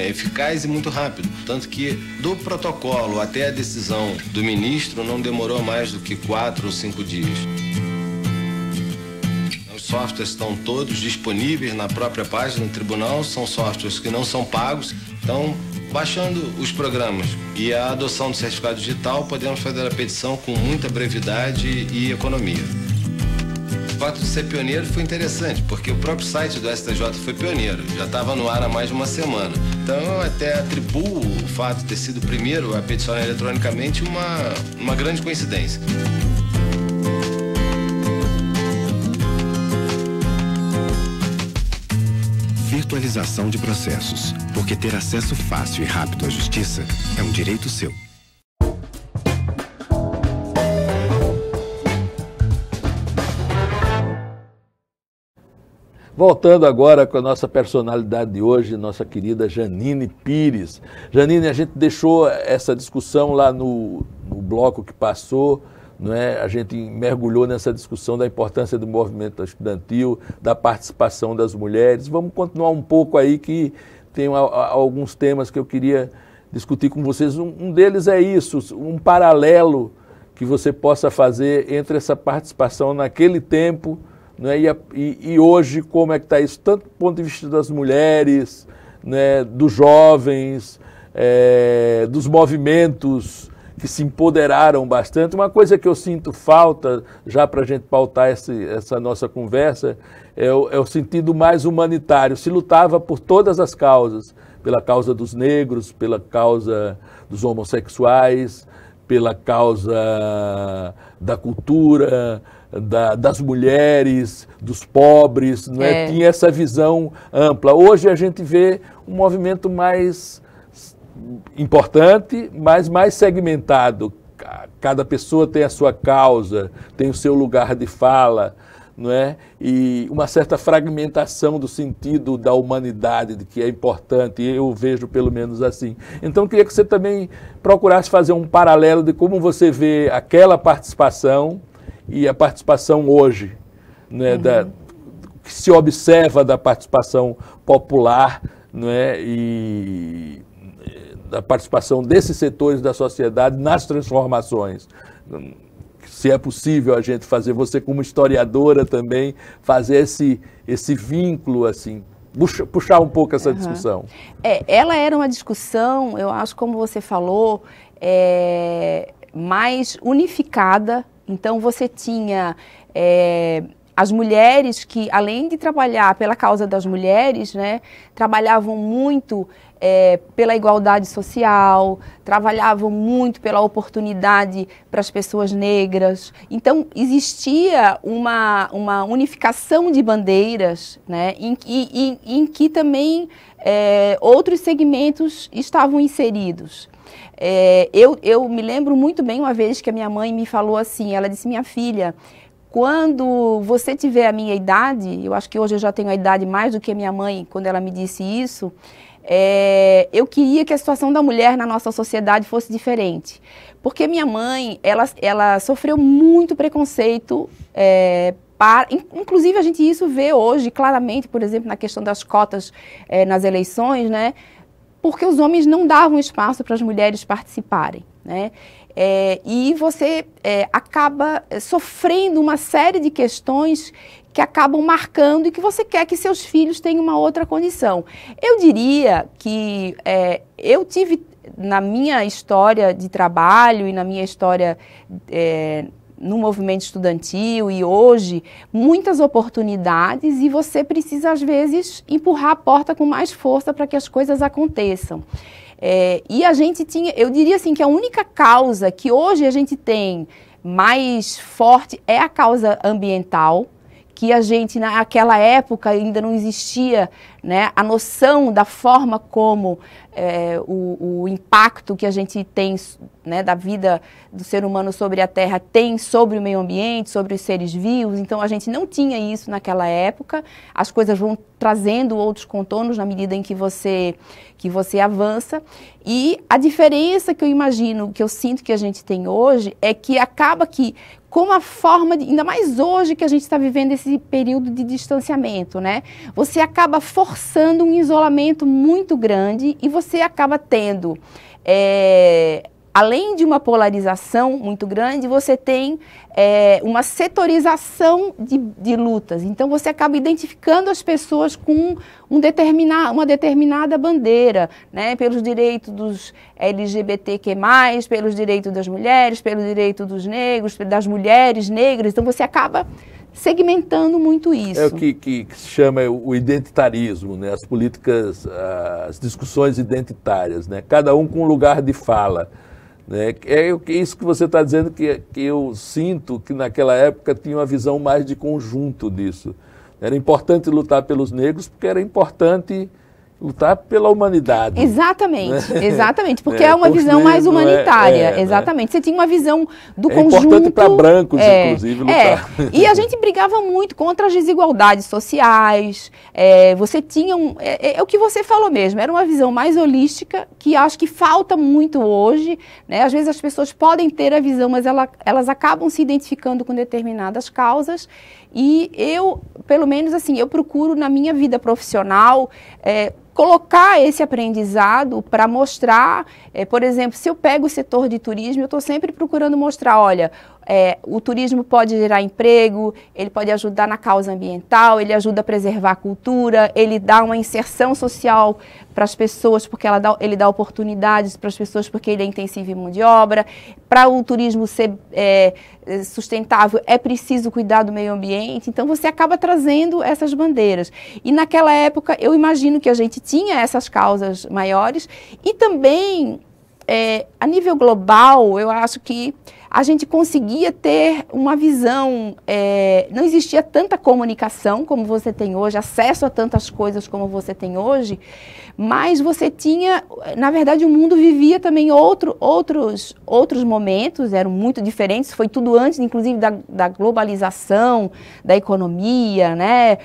[SPEAKER 9] eficaz e muito rápido. Tanto que do protocolo até a decisão do ministro não demorou mais do que 4 ou 5 dias. Os softwares estão todos disponíveis na própria página do tribunal, são softwares que não são pagos, então baixando os programas e a adoção do certificado digital, podemos fazer a petição com muita brevidade e economia. O fato de ser pioneiro foi interessante, porque o próprio site do STJ foi pioneiro, já estava no ar há mais de uma semana. Então eu até atribuo o fato de ter sido o primeiro a peticionar eletronicamente uma grande coincidência.
[SPEAKER 8] virtualização de processos, porque ter acesso fácil e rápido à justiça é um direito seu.
[SPEAKER 1] Voltando agora com a nossa personalidade de hoje, nossa querida Janine Pires. Janine, a gente deixou essa discussão lá no bloco que passou, não é? A gente mergulhou nessa discussão da importância do movimento estudantil, da participação das mulheres. Vamos continuar um pouco aí, que tem alguns temas que eu queria discutir com vocês. Um deles é isso, um paralelo que você possa fazer entre essa participação naquele tempo, né, e hoje, como é que está isso, tanto do ponto de vista das mulheres, né, dos jovens, dos movimentos que se empoderaram bastante. Uma coisa que eu sinto falta, já para a gente pautar essa nossa conversa, é o sentido mais humanitário. Se lutava por todas as causas, pela causa dos negros, pela causa dos homossexuais, pela causa da cultura, das mulheres, dos pobres, não é? Tinha essa visão ampla. Hoje a gente vê um movimento mais importante, mas mais segmentado. Cada pessoa tem a sua causa, tem o seu lugar de fala, não é? E uma certa fragmentação do sentido da humanidade, de que é importante, eu vejo pelo menos assim. Então, eu queria que você também procurasse fazer um paralelo de como você vê aquela participação e a participação hoje, né, que se observa da participação popular, não é? E da participação desses setores da sociedade nas transformações. Se é possível a gente fazer, você como historiadora também, fazer esse vínculo, assim, puxar um pouco essa discussão.
[SPEAKER 2] Ela era uma discussão, eu acho, como você falou, mais unificada. Então, você tinha as mulheres que, além de trabalhar pela causa das mulheres, né, trabalhavam muito pela igualdade social, trabalhavam muito pela oportunidade para as pessoas negras. Então, existia uma unificação de bandeiras, né, em que também outros segmentos estavam inseridos. Eu me lembro muito bem uma vez que a minha mãe me falou assim, ela disse: minha filha, quando você tiver a minha idade, eu acho que hoje eu já tenho a idade mais do que a minha mãe, quando ela me disse isso, eu queria que a situação da mulher na nossa sociedade fosse diferente. Porque minha mãe, ela sofreu muito preconceito, inclusive a gente isso vê hoje claramente, por exemplo, na questão das cotas nas eleições, né? Porque os homens não davam espaço para as mulheres participarem, né? E você acaba sofrendo uma série de questões que acabam marcando e que você quer que seus filhos tenham uma outra condição. Eu diria que eu tive, na minha história de trabalho e na minha história no movimento estudantil e hoje, muitas oportunidades, e você precisa, às vezes, empurrar a porta com mais força para que as coisas aconteçam. E a gente tinha, eu diria assim, que a única causa que hoje a gente tem mais forte é a causa ambiental, que a gente, naquela época, ainda não existia, né, a noção da forma como o impacto que a gente tem, né, da vida do ser humano sobre a Terra tem sobre o meio ambiente, sobre os seres vivos. Então, a gente não tinha isso naquela época. As coisas vão trazendo outros contornos na medida em que você avança. E a diferença que eu imagino, que eu sinto que a gente tem hoje, é que acaba que, como a forma, ainda mais hoje que a gente está vivendo esse período de distanciamento, né? Você acaba forçando um isolamento muito grande e você acaba tendo, além de uma polarização muito grande, você tem uma setorização de lutas. Então, você acaba identificando as pessoas com uma determinada bandeira, né? Pelos direitos dos LGBTQ+, pelos direitos das mulheres, pelos direitos dos negros, das mulheres negras. Então, você acaba segmentando muito isso.
[SPEAKER 1] É o que se chama o identitarismo, né? As políticas, as discussões identitárias, né? Cada um com um lugar de fala. Né? É isso que você está dizendo, que eu sinto que naquela época tinha uma visão mais de conjunto disso. Era importante lutar pelos negros porque era importante lutar pela humanidade.
[SPEAKER 2] Exatamente, né? Exatamente, porque é uma visão mais humanitária, exatamente. Você tinha uma visão do conjunto. É
[SPEAKER 1] importante para brancos, inclusive, lutar.
[SPEAKER 2] E a gente brigava muito contra as desigualdades sociais, você tinha é o que você falou mesmo, era uma visão mais holística, que acho que falta muito hoje, né? Às vezes as pessoas podem ter a visão, mas elas acabam se identificando com determinadas causas, e eu, pelo menos assim, eu procuro na minha vida profissional, colocar esse aprendizado para mostrar, por exemplo, se eu pego o setor de turismo, eu estou sempre procurando mostrar, olha, o turismo pode gerar emprego, ele pode ajudar na causa ambiental, ele ajuda a preservar a cultura, ele dá uma inserção social para as pessoas, porque ele dá oportunidades para as pessoas, porque ele é intensivo em mão de obra. Para o turismo ser sustentável, é preciso cuidar do meio ambiente. Então, você acaba trazendo essas bandeiras. E naquela época, eu imagino que a gente tinha essas causas maiores. E também, a nível global, eu acho que a gente conseguia ter uma visão, não existia tanta comunicação como você tem hoje, acesso a tantas coisas como você tem hoje, mas você tinha, na verdade o mundo vivia também outros momentos, eram muito diferentes, foi tudo antes, inclusive, da globalização, da economia, né?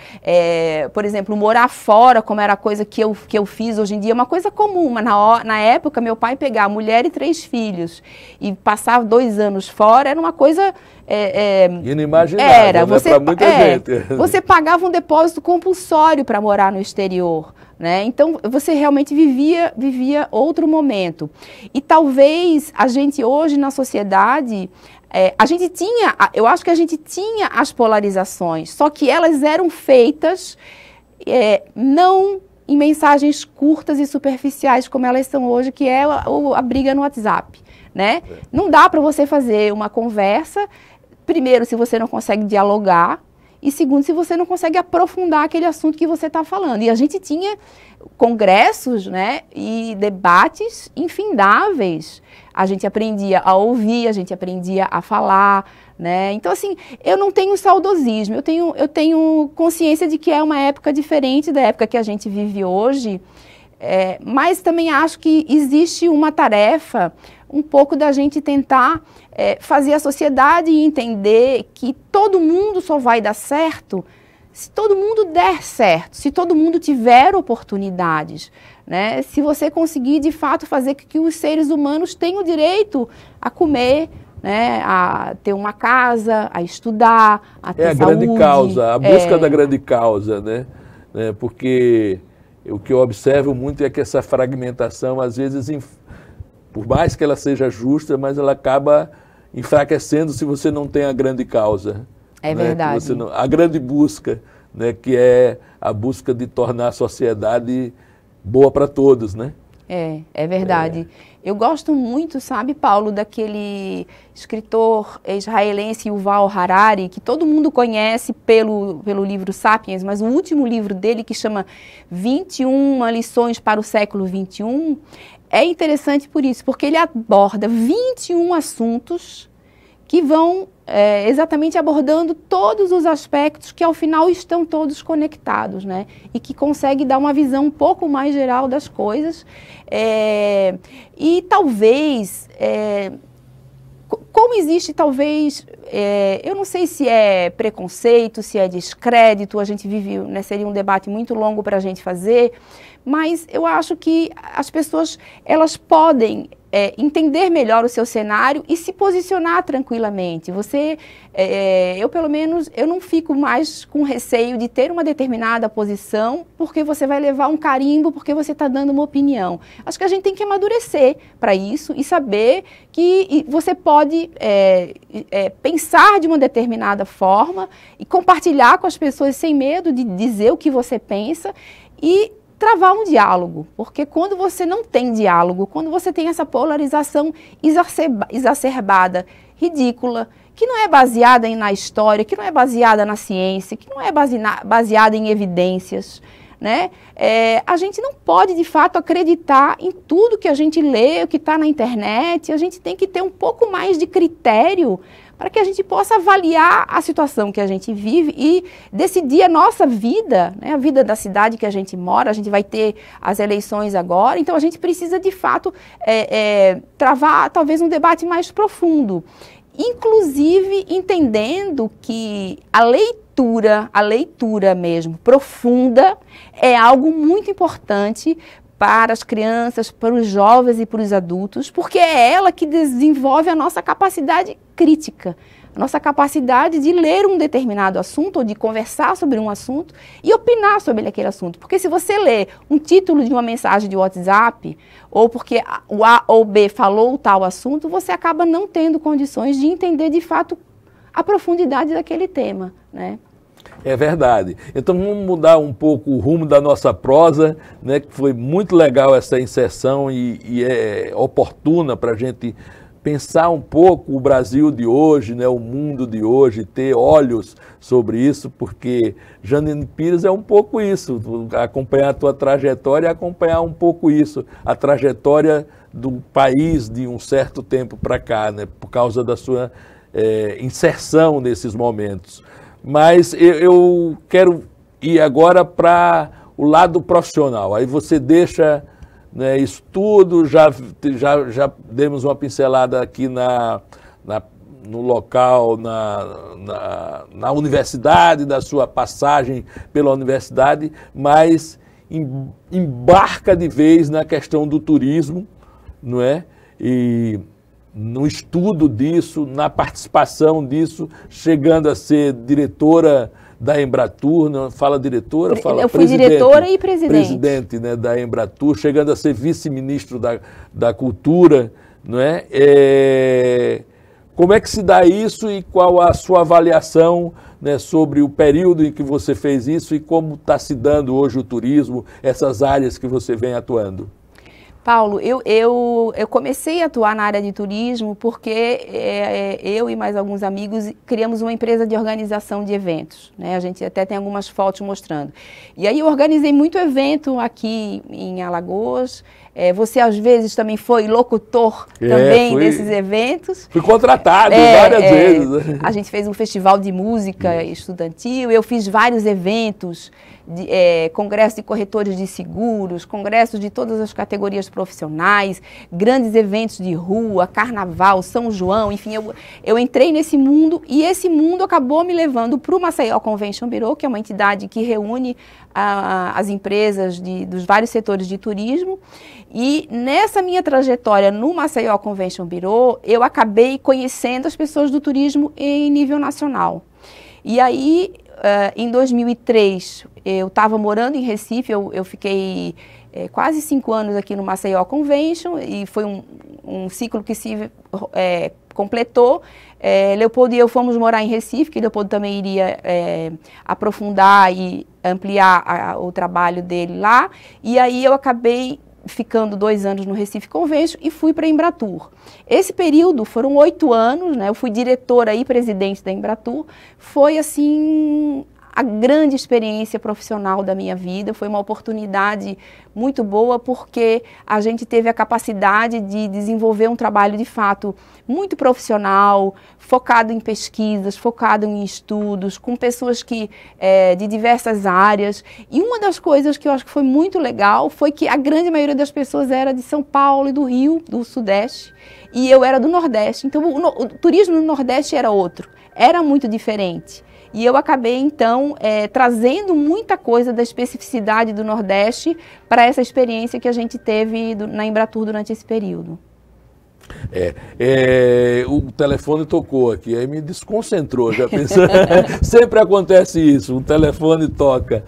[SPEAKER 2] Por exemplo, morar fora, como era a coisa que eu fiz hoje em dia, é uma coisa comum, mas na época meu pai pegar mulher e 3 filhos e passar 2 anos fora, era uma coisa
[SPEAKER 1] inimaginável, para muita gente.
[SPEAKER 2] Você pagava um depósito compulsório para morar no exterior, né? Então, você realmente vivia outro momento. E talvez a gente hoje na sociedade, eu acho que a gente tinha as polarizações, só que elas eram feitas não em mensagens curtas e superficiais como elas são hoje, que é a briga no WhatsApp, né? Não dá para você fazer uma conversa, primeiro, se você não consegue dialogar, e segundo, se você não consegue aprofundar aquele assunto que você está falando. E a gente tinha congressos, né, e debates infindáveis. A gente aprendia a ouvir, a gente aprendia a falar, né? Então, assim, eu não tenho saudosismo, eu tenho consciência de que é uma época diferente da época que a gente vive hoje, mas também acho que existe uma tarefa um pouco da gente tentar fazer a sociedade entender que todo mundo só vai dar certo se todo mundo der certo, se todo mundo tiver oportunidades, né? Se você conseguir, de fato, fazer que os seres humanos tenham direito a comer, né? A ter uma casa, a estudar, a ter saúde.
[SPEAKER 1] É a grande causa, a busca da grande causa, né? Porque o que eu observo muito é que essa fragmentação, às vezes, por mais que ela seja justa, mas ela acaba enfraquecendo se você não tem a grande causa.
[SPEAKER 2] É verdade.
[SPEAKER 1] A grande busca, né, que é a busca de tornar a sociedade boa para todos, né?
[SPEAKER 2] É verdade. Eu gosto muito, sabe, Paulo, daquele escritor israelense Yuval Harari, que todo mundo conhece pelo livro Sapiens, mas o último livro dele, que chama 21 lições para o século XXI, é interessante por isso, porque ele aborda 21 assuntos que vão exatamente abordando todos os aspectos que, ao final, estão todos conectados, né? E que consegue dar uma visão um pouco mais geral das coisas. E talvez, como existe talvez, eu não sei se é preconceito, se é descrédito, a gente vive, né, seria um debate muito longo para a gente fazer, mas eu acho que as pessoas, elas podem entender melhor o seu cenário e se posicionar tranquilamente. Eu pelo menos, eu não fico mais com receio de ter uma determinada posição, porque você vai levar um carimbo, porque você está dando uma opinião. Acho que a gente tem que amadurecer para isso e saber que você pode pensar de uma determinada forma e compartilhar com as pessoas sem medo de dizer o que você pensa e travar um diálogo, porque quando você não tem diálogo, quando você tem essa polarização exacerbada, ridícula, que não é baseada na história, que não é baseada na ciência, que não é baseada em evidências, né? A gente não pode, de fato, acreditar em tudo que a gente lê, o que está na internet. A gente tem que ter um pouco mais de critério para que a gente possa avaliar a situação que a gente vive e decidir a nossa vida, né, a vida da cidade que a gente mora. A gente vai ter as eleições agora, então a gente precisa, de fato, travar talvez um debate mais profundo, inclusive entendendo que a leitura mesmo, profunda, é algo muito importante para as crianças, para os jovens e para os adultos, porque é ela que desenvolve a nossa capacidade crítica, a nossa capacidade de ler um determinado assunto ou de conversar sobre um assunto e opinar sobre aquele assunto. Porque se você lê um título de uma mensagem de WhatsApp, ou porque o A ou B falou tal assunto, você acaba não tendo condições de entender de fato a profundidade daquele tema, né?
[SPEAKER 1] É verdade. Então vamos mudar um pouco o rumo da nossa prosa, né, que foi muito legal essa inserção e é oportuna para a gente pensar um pouco o Brasil de hoje, né, o mundo de hoje, ter olhos sobre isso, porque Janine Pires é um pouco isso, acompanhar a tua trajetória, acompanhar um pouco isso, a trajetória do país de um certo tempo para cá, né, por causa da sua inserção nesses momentos. Mas eu quero ir agora para o lado profissional. Aí você deixa, né, isso tudo, já demos uma pincelada aqui no local, na universidade, da sua passagem pela universidade, mas embarca de vez na questão do turismo, não é? E no estudo disso, na participação disso, chegando a ser diretora da Embratur, não fala diretora, fala
[SPEAKER 2] eu fui diretora e presidente.
[SPEAKER 1] Presidente, né, da Embratur, chegando a ser vice-ministro da Cultura, não é? Como é que se dá isso e qual a sua avaliação, né, sobre o período em que você fez isso e como está se dando hoje o turismo, essas áreas que você vem atuando?
[SPEAKER 2] Paulo, eu comecei a atuar na área de turismo porque eu e mais alguns amigos criamos uma empresa de organização de eventos, né? A gente até tem algumas fotos mostrando. E aí eu organizei muito evento aqui em Alagoas. Você às vezes também foi locutor também desses eventos.
[SPEAKER 1] Fui contratado várias vezes.
[SPEAKER 2] A gente fez um festival de música estudantil, eu fiz vários eventos, congresso de corretores de seguros, congressos de todas as categorias profissionais, grandes eventos de rua, carnaval, São João, enfim, eu entrei nesse mundo e esse mundo acabou me levando para o Maceió Convention Bureau, que é uma entidade que reúne as empresas dos vários setores de turismo. E nessa minha trajetória no Maceió Convention Bureau, eu acabei conhecendo as pessoas do turismo em nível nacional. E aí, em 2003, eu estava morando em Recife, eu fiquei quase 5 anos aqui no Maceió Convention, e foi um ciclo que se completou. Leopoldo e eu fomos morar em Recife, que Leopoldo também iria aprofundar e ampliar o trabalho dele lá, e aí eu acabei ficando 2 anos no Recife Convention e fui para a Embratur. Esse período foram 8 anos, né? Eu fui diretora e presidente da Embratur. Foi, assim, a grande experiência profissional da minha vida. Foi uma oportunidade muito boa porque a gente teve a capacidade de desenvolver um trabalho, de fato, muito profissional, focado em pesquisas, focado em estudos, com pessoas de diversas áreas. E uma das coisas que eu acho que foi muito legal foi que a grande maioria das pessoas era de São Paulo e do Rio, do Sudeste, e eu era do Nordeste. Então, o turismo no Nordeste era outro, era muito diferente. E eu acabei, então, trazendo muita coisa da especificidade do Nordeste para essa experiência que a gente teve na Embratur durante esse período.
[SPEAKER 1] O telefone tocou aqui, aí me desconcentrou, já pensando. Sempre acontece isso, o telefone toca.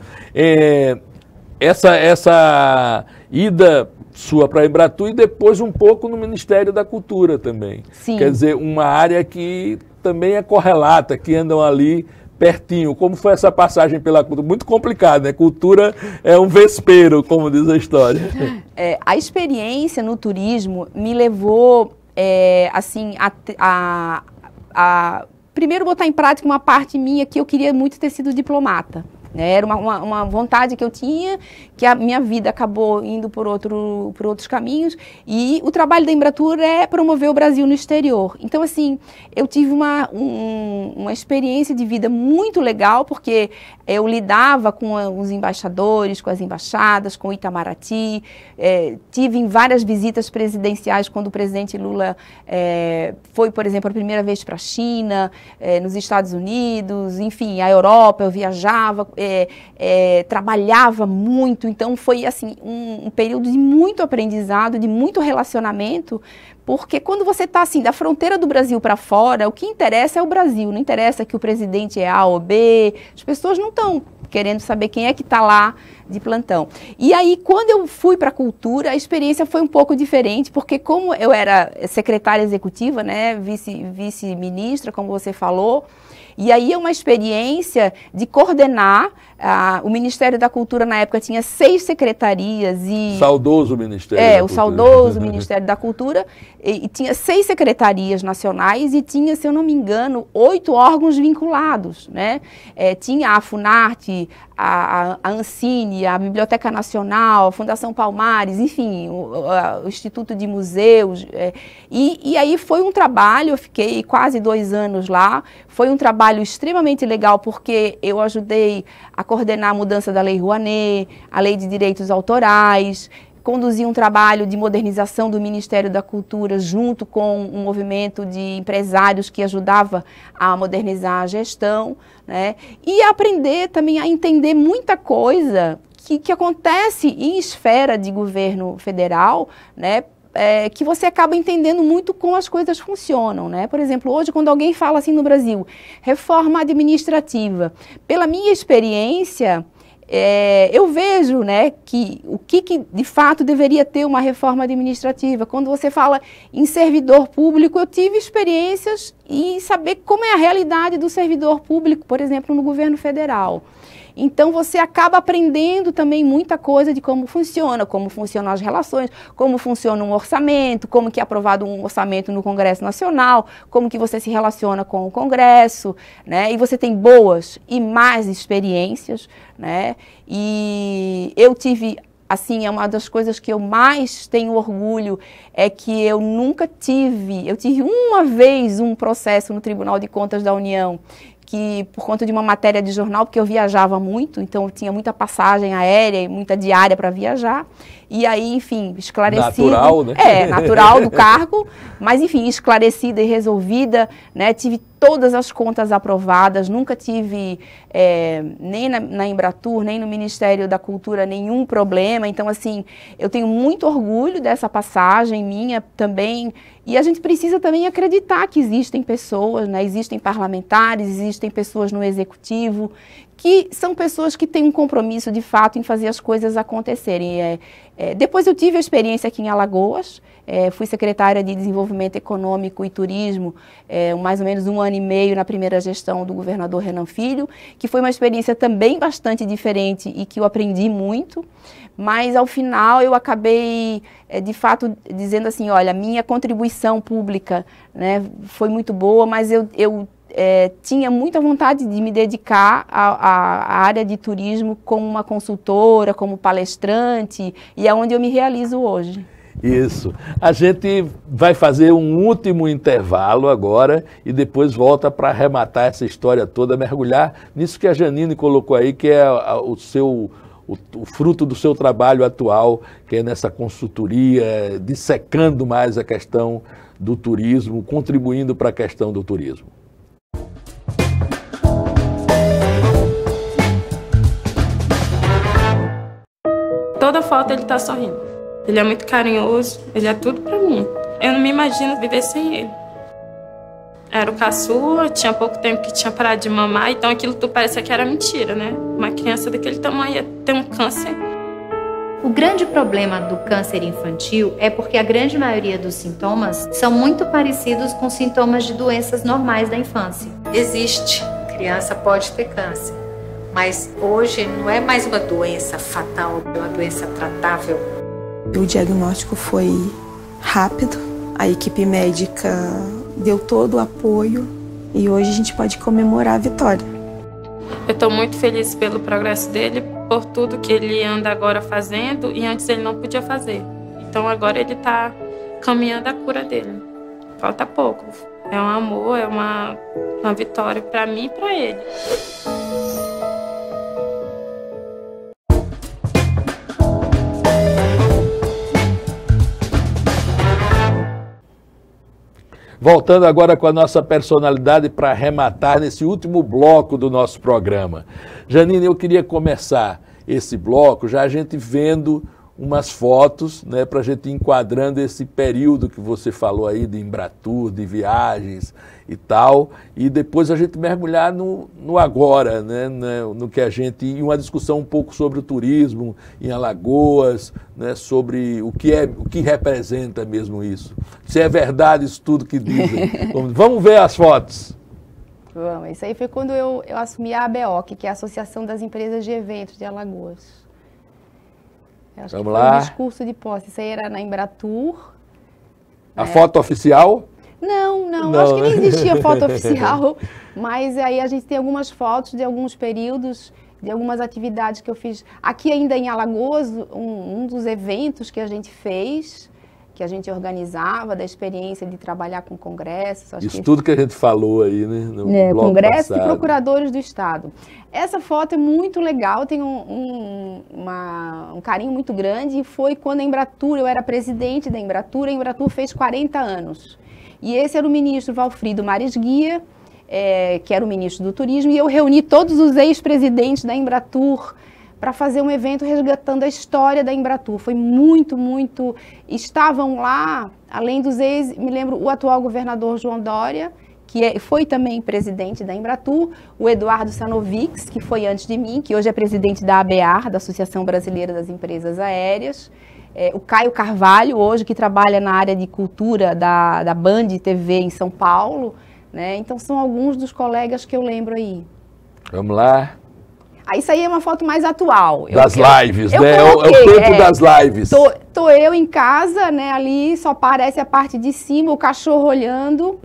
[SPEAKER 1] Essa ida sua para a Embratur e depois um pouco no Ministério da Cultura também.
[SPEAKER 2] Sim.
[SPEAKER 1] Quer dizer, uma área que também é correlata, que andam ali pertinho. Como foi essa passagem pela cultura? Muito complicado, né? Cultura é um vespeiro, como diz a história.
[SPEAKER 2] A experiência no turismo me levou, assim, a primeiro botar em prática uma parte minha que eu queria muito ter sido diplomata. né? Era uma vontade que eu tinha, que a minha vida acabou indo por outros caminhos, e o trabalho da Embratur é promover o Brasil no exterior. Então, assim, eu tive uma experiência de vida muito legal, porque eu lidava com os embaixadores, com as embaixadas, com o Itamaraty, tive em várias visitas presidenciais quando o presidente Lula foi, por exemplo, a primeira vez para a China, nos Estados Unidos, enfim, a Europa, eu viajava, trabalhava muito, então foi assim um período de muito aprendizado, de muito relacionamento, porque quando você está assim, da fronteira do Brasil para fora, o que interessa é o Brasil, não interessa que o presidente é A ou B, as pessoas não estão querendo saber quem é que está lá de plantão. E aí, quando eu fui para a cultura, a experiência foi um pouco diferente, porque como eu era secretária executiva, né, vice-ministra, como você falou, e aí é uma experiência de coordenar, o Ministério da Cultura na época tinha 6 secretarias e...
[SPEAKER 1] Saudoso Ministério da Cultura.
[SPEAKER 2] O saudoso Ministério da Cultura, e tinha 6 secretarias nacionais e tinha, se eu não me engano, 8 órgãos vinculados, né? Tinha a Funarte, a Ancine, a Biblioteca Nacional, a Fundação Palmares, enfim, o Instituto de Museus, e aí foi um trabalho, eu fiquei quase 2 anos lá, foi um trabalho extremamente legal, porque eu ajudei a coordenar a mudança da Lei Rouanet, a Lei de Direitos Autorais, conduzi um trabalho de modernização do Ministério da Cultura junto com um movimento de empresários que ajudava a modernizar a gestão, né? E aprender também a entender muita coisa que acontece em esfera de governo federal, né? Que você acaba entendendo muito como as coisas funcionam, né? Por exemplo, hoje quando alguém fala assim no Brasil, reforma administrativa, pela minha experiência, eu vejo, né, que o que de fato deveria ter uma reforma administrativa. Quando você fala em servidor público, eu tive experiências em saber como é a realidade do servidor público, por exemplo, no governo federal. Então, você acaba aprendendo também muita coisa de como funcionam as relações, como funciona um orçamento, como que é aprovado um orçamento no Congresso Nacional, como que você se relaciona com o Congresso, né? E você tem boas e más experiências, né? E eu tive, assim, é uma das coisas que eu mais tenho orgulho, é que eu tive uma vez um processo no Tribunal de Contas da União, que por conta de uma matéria de jornal, porque eu viajava muito, então eu tinha muita passagem aérea e muita diária para viajar, e aí, enfim, esclarecido...
[SPEAKER 1] Natural, né?
[SPEAKER 2] Natural do cargo, mas, enfim, esclarecida e resolvida, né? Tive todas as contas aprovadas, nunca tive, nem na Embratur, nem no Ministério da Cultura, nenhum problema. Então, assim, eu tenho muito orgulho dessa passagem minha também, e a gente precisa também acreditar que existem pessoas, né? Existem parlamentares, existem pessoas no executivo, que são pessoas que têm um compromisso de fato em fazer as coisas acontecerem. Depois eu tive a experiência aqui em Alagoas, fui secretária de Desenvolvimento Econômico e Turismo, mais ou menos 1 ano e meio na primeira gestão do governador Renan Filho, que foi uma experiência também bastante diferente e que eu aprendi muito, mas ao final eu acabei, de fato, dizendo assim, olha, minha contribuição pública, né, foi muito boa, mas eu tinha muita vontade de me dedicar à área de turismo como uma consultora, como palestrante, e é onde eu me realizo hoje.
[SPEAKER 1] Isso. A gente vai fazer um último intervalo agora e depois volta para arrematar essa história toda, mergulhar nisso que a Janine colocou aí, que é o fruto do seu trabalho atual, que é nessa consultoria, dissecando mais a questão do turismo, contribuindo para a questão do turismo.
[SPEAKER 10] Toda foto ele tá sorrindo. Ele é muito carinhoso, ele é tudo pra mim. Eu não me imagino viver sem ele. Era o caçula, tinha pouco tempo que tinha parado de mamar, então aquilo tudo parecia que era mentira, né? Uma criança daquele tamanho ia ter um câncer.
[SPEAKER 11] O grande problema do câncer infantil é porque a grande maioria dos sintomas são muito parecidos com sintomas de doenças normais da infância.
[SPEAKER 12] Existe, criança pode ter câncer, mas hoje não é mais uma doença fatal, é uma doença tratável.
[SPEAKER 13] O diagnóstico foi rápido, a equipe médica deu todo o apoio e hoje a gente pode comemorar a vitória.
[SPEAKER 10] Eu estou muito feliz pelo progresso dele, por tudo que ele anda agora fazendo e antes ele não podia fazer. Então agora ele está caminhando a cura dele. Falta pouco. É um amor, é uma vitória para mim e para ele.
[SPEAKER 1] Voltando agora com a nossa personalidade para arrematar nesse último bloco do nosso programa. Janine, eu queria começar esse bloco já a gente vendo umas fotos, né, para a gente ir enquadrando esse período que você falou aí de Embratur, de viagens e tal, e depois a gente mergulhar no agora, né, no que a gente, e uma discussão um pouco sobre o turismo em Alagoas, né, sobre o que representa mesmo isso. Se é verdade isso tudo que dizem. Vamos ver as fotos.
[SPEAKER 2] Vamos, isso aí foi quando eu assumi a ABEOC, que é a Associação das Empresas de Eventos de Alagoas. Acho
[SPEAKER 1] Vamos
[SPEAKER 2] que
[SPEAKER 1] lá.
[SPEAKER 2] Foi um discurso de posse. Isso aí era na Embratur.
[SPEAKER 1] A foto oficial?
[SPEAKER 2] Não, acho que nem existia foto oficial, mas aí a gente tem algumas fotos de alguns períodos, de algumas atividades que eu fiz. Aqui ainda em Alagoas, um dos eventos que a gente fez, que a gente organizava, da experiência de trabalhar com congressos.
[SPEAKER 1] Isso tudo que a gente falou aí, né? No
[SPEAKER 2] Congresso de Procuradores do Estado. Essa foto é muito legal, tem um carinho muito grande, e foi quando a Embratur, eu era presidente da Embratur, a Embratur fez 40 anos. E esse era o ministro Valfrido Mares Guia, que era o ministro do Turismo, e eu reuni todos os ex-presidentes da Embratur para fazer um evento resgatando a história da Embratur. Foi muito, muito... Estavam lá, além dos me lembro, o atual governador João Dória, que foi também presidente da Embratur, o Eduardo Sanovics, que foi antes de mim, que hoje é presidente da ABEAR, da Associação Brasileira das Empresas Aéreas, o Caio Carvalho, hoje, que trabalha na área de cultura da Band TV em São Paulo, né? Então são alguns dos colegas que eu lembro aí.
[SPEAKER 1] Vamos lá.
[SPEAKER 2] Isso aí é uma foto mais atual.
[SPEAKER 1] Das lives, né? É o tempo das lives.
[SPEAKER 2] Tô eu em casa, né? Ali só aparece a parte de cima, o cachorro olhando.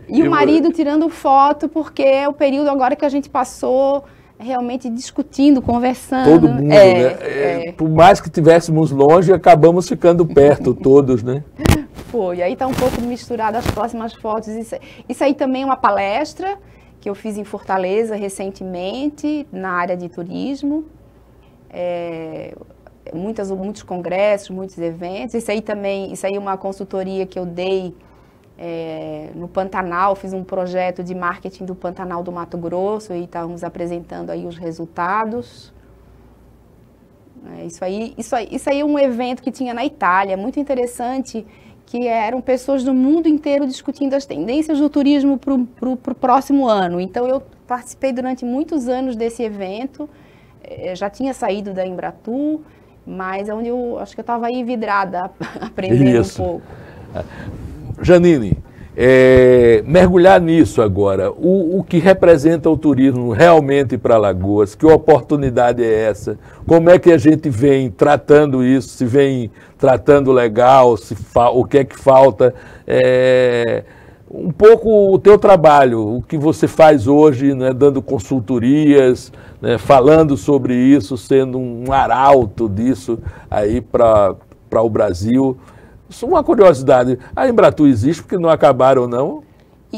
[SPEAKER 2] E o marido tirando foto, porque é o período agora que a gente passou realmente discutindo, conversando.
[SPEAKER 1] Todo mundo, né? Por mais que estivéssemos longe, acabamos ficando perto todos, né?
[SPEAKER 2] Foi. Aí tá um pouco misturado as próximas fotos. Isso aí também é uma palestra que eu fiz em Fortaleza recentemente, na área de turismo, muitos congressos, muitos eventos. Isso aí é uma consultoria que eu dei no Pantanal, fiz um projeto de marketing do Pantanal do Mato Grosso e estávamos apresentando aí os resultados. Isso aí é um evento que tinha na Itália, muito interessante, que eram pessoas do mundo inteiro discutindo as tendências do turismo para o próximo ano. Então, eu participei durante muitos anos desse evento, já tinha saído da Embratur, mas é onde eu acho que eu estava aí vidrada, aprendendo um pouco.
[SPEAKER 1] Janine, mergulhar nisso agora, o que representa o turismo realmente para Alagoas, que oportunidade é essa? Como é que a gente vem tratando isso, se vem tratando legal, o que é que falta? Um pouco o teu trabalho, o que você faz hoje, né, dando consultorias, né, falando sobre isso, sendo um arauto disso aí para o Brasil. Uma curiosidade, a Embratur existe porque não acabaram, não?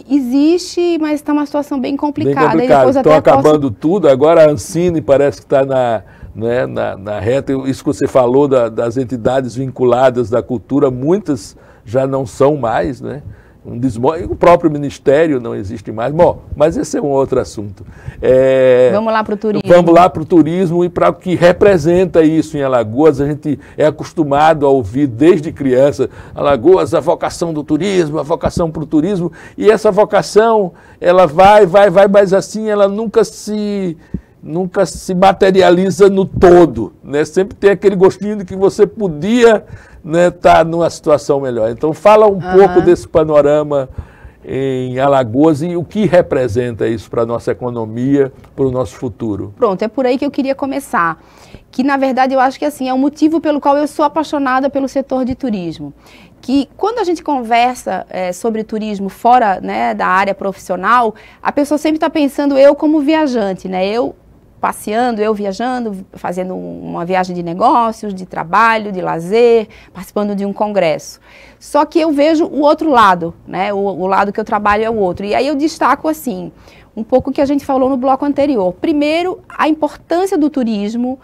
[SPEAKER 2] Existe, mas está uma situação bem complicada.
[SPEAKER 1] Estão acabando tudo, agora a Ancine parece que está na reta. Isso que você falou das entidades vinculadas da cultura, muitas já não são mais, né? O próprio Ministério não existe mais. Bom, mas esse é um outro assunto.
[SPEAKER 2] Vamos lá para o turismo.
[SPEAKER 1] Vamos lá para o turismo e para o que representa isso em Alagoas. A gente é acostumado a ouvir desde criança, Alagoas, a vocação do turismo, a vocação para o turismo. E essa vocação, ela vai, mas assim, ela nunca se materializa no todo, né? Sempre tem aquele gostinho de que você podia, né, tá numa situação melhor. Então fala um pouco desse panorama em Alagoas e o que representa isso para a nossa economia, para o nosso futuro.
[SPEAKER 2] Pronto, é por aí que eu queria começar. Que, na verdade, eu acho que assim, é o motivo pelo qual eu sou apaixonada pelo setor de turismo. que quando a gente conversa sobre turismo fora, né, da área profissional, a pessoa sempre está pensando eu como viajante, né? Eu passeando, eu viajando, fazendo uma viagem de negócios, de trabalho, de lazer, participando de um congresso. Só que eu vejo o outro lado, né? O lado que eu trabalho é o outro. E aí eu destaco assim, um pouco o que a gente falou no bloco anterior. Primeiro, a importância do turismo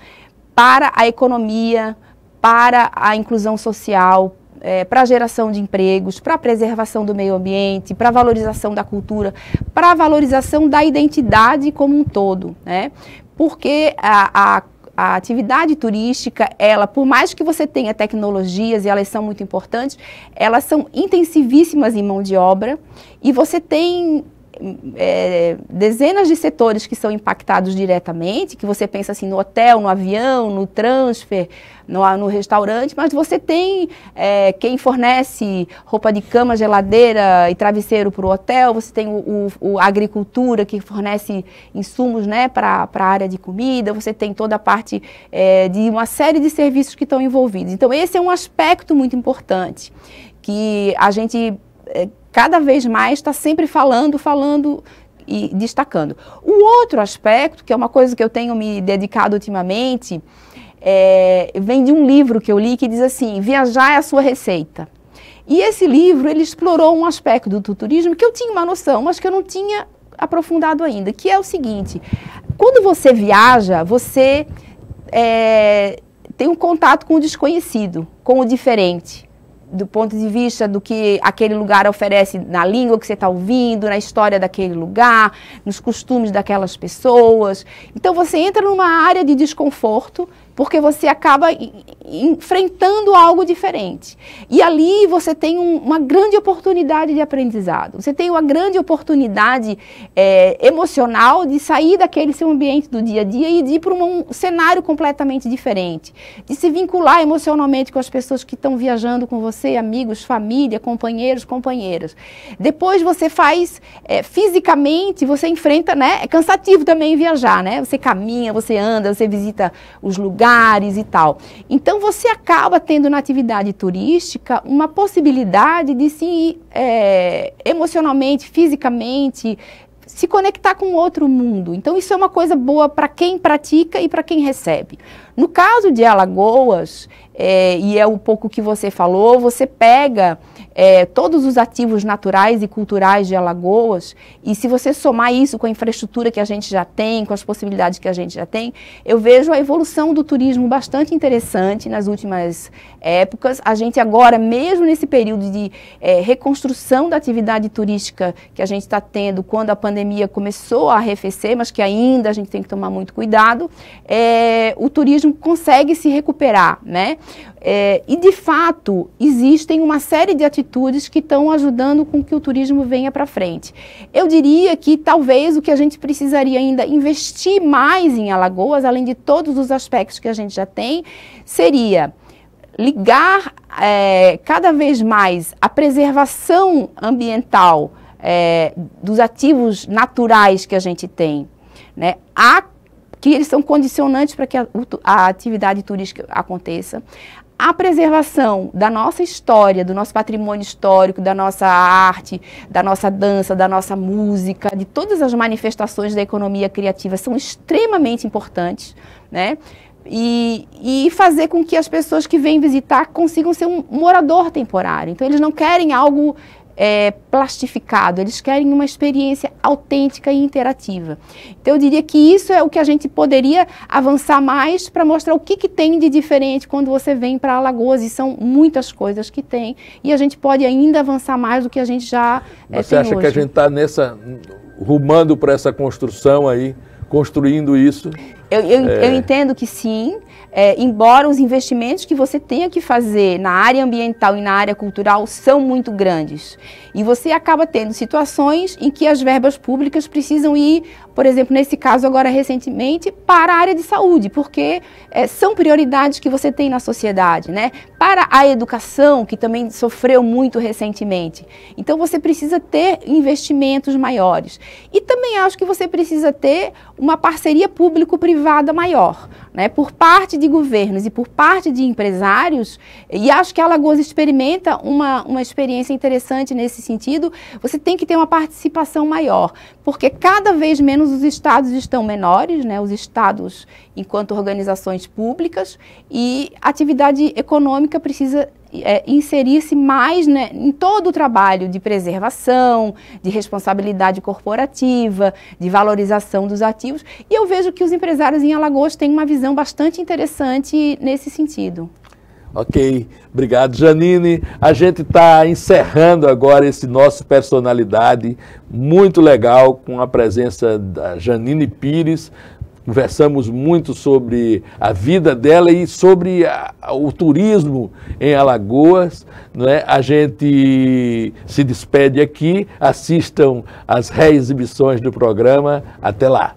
[SPEAKER 2] para a economia, para a inclusão social, para a geração de empregos, para a preservação do meio ambiente, para a valorização da cultura, para a valorização da identidade como um todo, né? Porque a atividade turística, ela, por mais que você tenha tecnologias, e elas são muito importantes, elas são intensivíssimas em mão de obra, e você tem dezenas de setores que são impactados diretamente, que você pensa assim no hotel, no avião, no transfer, no restaurante, mas você tem quem fornece roupa de cama, geladeira e travesseiro para o hotel, você tem a agricultura que fornece insumos, né, para a área de comida, você tem toda a parte de uma série de serviços que estão envolvidos. Então esse é um aspecto muito importante, que a gente cada vez mais está sempre falando e destacando. O outro aspecto, que é uma coisa que eu tenho me dedicado ultimamente, vem de um livro que eu li que diz assim, viajar é a sua receita. E esse livro, ele explorou um aspecto do turismo que eu tinha uma noção, mas que eu não tinha aprofundado ainda, que é o seguinte, quando você viaja, você tem um contato com o desconhecido, com o diferente, do ponto de vista do que aquele lugar oferece na língua que você está ouvindo, na história daquele lugar, nos costumes daquelas pessoas. Então você entra numa área de desconforto, porque você acaba enfrentando algo diferente. E ali você tem uma grande oportunidade de aprendizado. Você tem uma grande oportunidade emocional de sair daquele seu ambiente do dia a dia e de ir para um cenário completamente diferente. De se vincular emocionalmente com as pessoas que estão viajando com você, amigos, família, companheiros, companheiras. Depois você faz, fisicamente, você enfrenta, né? É cansativo também viajar, né? Você caminha, você anda, você visita os lugares e tal. Então você acaba tendo na atividade turística uma possibilidade de se emocionalmente, fisicamente, se conectar com outro mundo. Então isso é uma coisa boa para quem pratica e para quem recebe. No caso de Alagoas, e é um pouco que você falou, você pega todos os ativos naturais e culturais de Alagoas, e se você somar isso com a infraestrutura que a gente já tem, com as possibilidades que a gente já tem, eu vejo a evolução do turismo bastante interessante nas últimas épocas. A gente agora, mesmo nesse período de reconstrução da atividade turística que a gente está tendo quando a pandemia começou a arrefecer, mas que ainda a gente tem que tomar muito cuidado, o turismo consegue se recuperar, né? E de fato existem uma série de atitudes que estão ajudando com que o turismo venha para frente. Eu diria que talvez o que a gente precisaria ainda investir mais em Alagoas, além de todos os aspectos que a gente já tem, seria ligar cada vez mais a preservação ambiental dos ativos naturais que a gente tem, né? Que eles são condicionantes para que a atividade turística aconteça. A preservação da nossa história, do nosso patrimônio histórico, da nossa arte, da nossa dança, da nossa música, de todas as manifestações da economia criativa são extremamente importantes, né? E fazer com que as pessoas que vêm visitar consigam ser um morador temporário. Então eles não querem algo plastificado, eles querem uma experiência autêntica e interativa. Então eu diria que isso é o que a gente poderia avançar mais para mostrar o que tem de diferente quando você vem para Alagoas, e são muitas coisas que tem, e a gente pode ainda avançar mais do que a gente já tem hoje.
[SPEAKER 1] Você acha que a gente está rumando para essa construção aí, construindo isso?
[SPEAKER 2] Eu entendo que sim, embora os investimentos que você tenha que fazer na área ambiental e na área cultural são muito grandes. E você acaba tendo situações em que as verbas públicas precisam ir, por exemplo, nesse caso agora recentemente, para a área de saúde, porque são prioridades que você tem na sociedade, né? Para a educação, que também sofreu muito recentemente. Então você precisa ter investimentos maiores. E também acho que você precisa ter uma parceria público-privada incentivada maior, né, por parte de governos e por parte de empresários, e acho que a Alagoas experimenta uma experiência interessante nesse sentido. Você tem que ter uma participação maior, porque cada vez menos os estados estão menores, né, os estados enquanto organizações públicas, e a atividade econômica precisa inserir-se mais, né, em todo o trabalho de preservação, de responsabilidade corporativa, de valorização dos ativos, e eu vejo que os empresários em Alagoas têm uma visão bastante interessante nesse sentido.
[SPEAKER 1] Ok, obrigado, Janine. A gente está encerrando agora esse nosso Personalidade, muito legal, com a presença da Janine Pires. Conversamos muito sobre a vida dela e sobre o turismo em Alagoas, né? A gente se despede aqui, assistam às reexibições do programa. Até lá.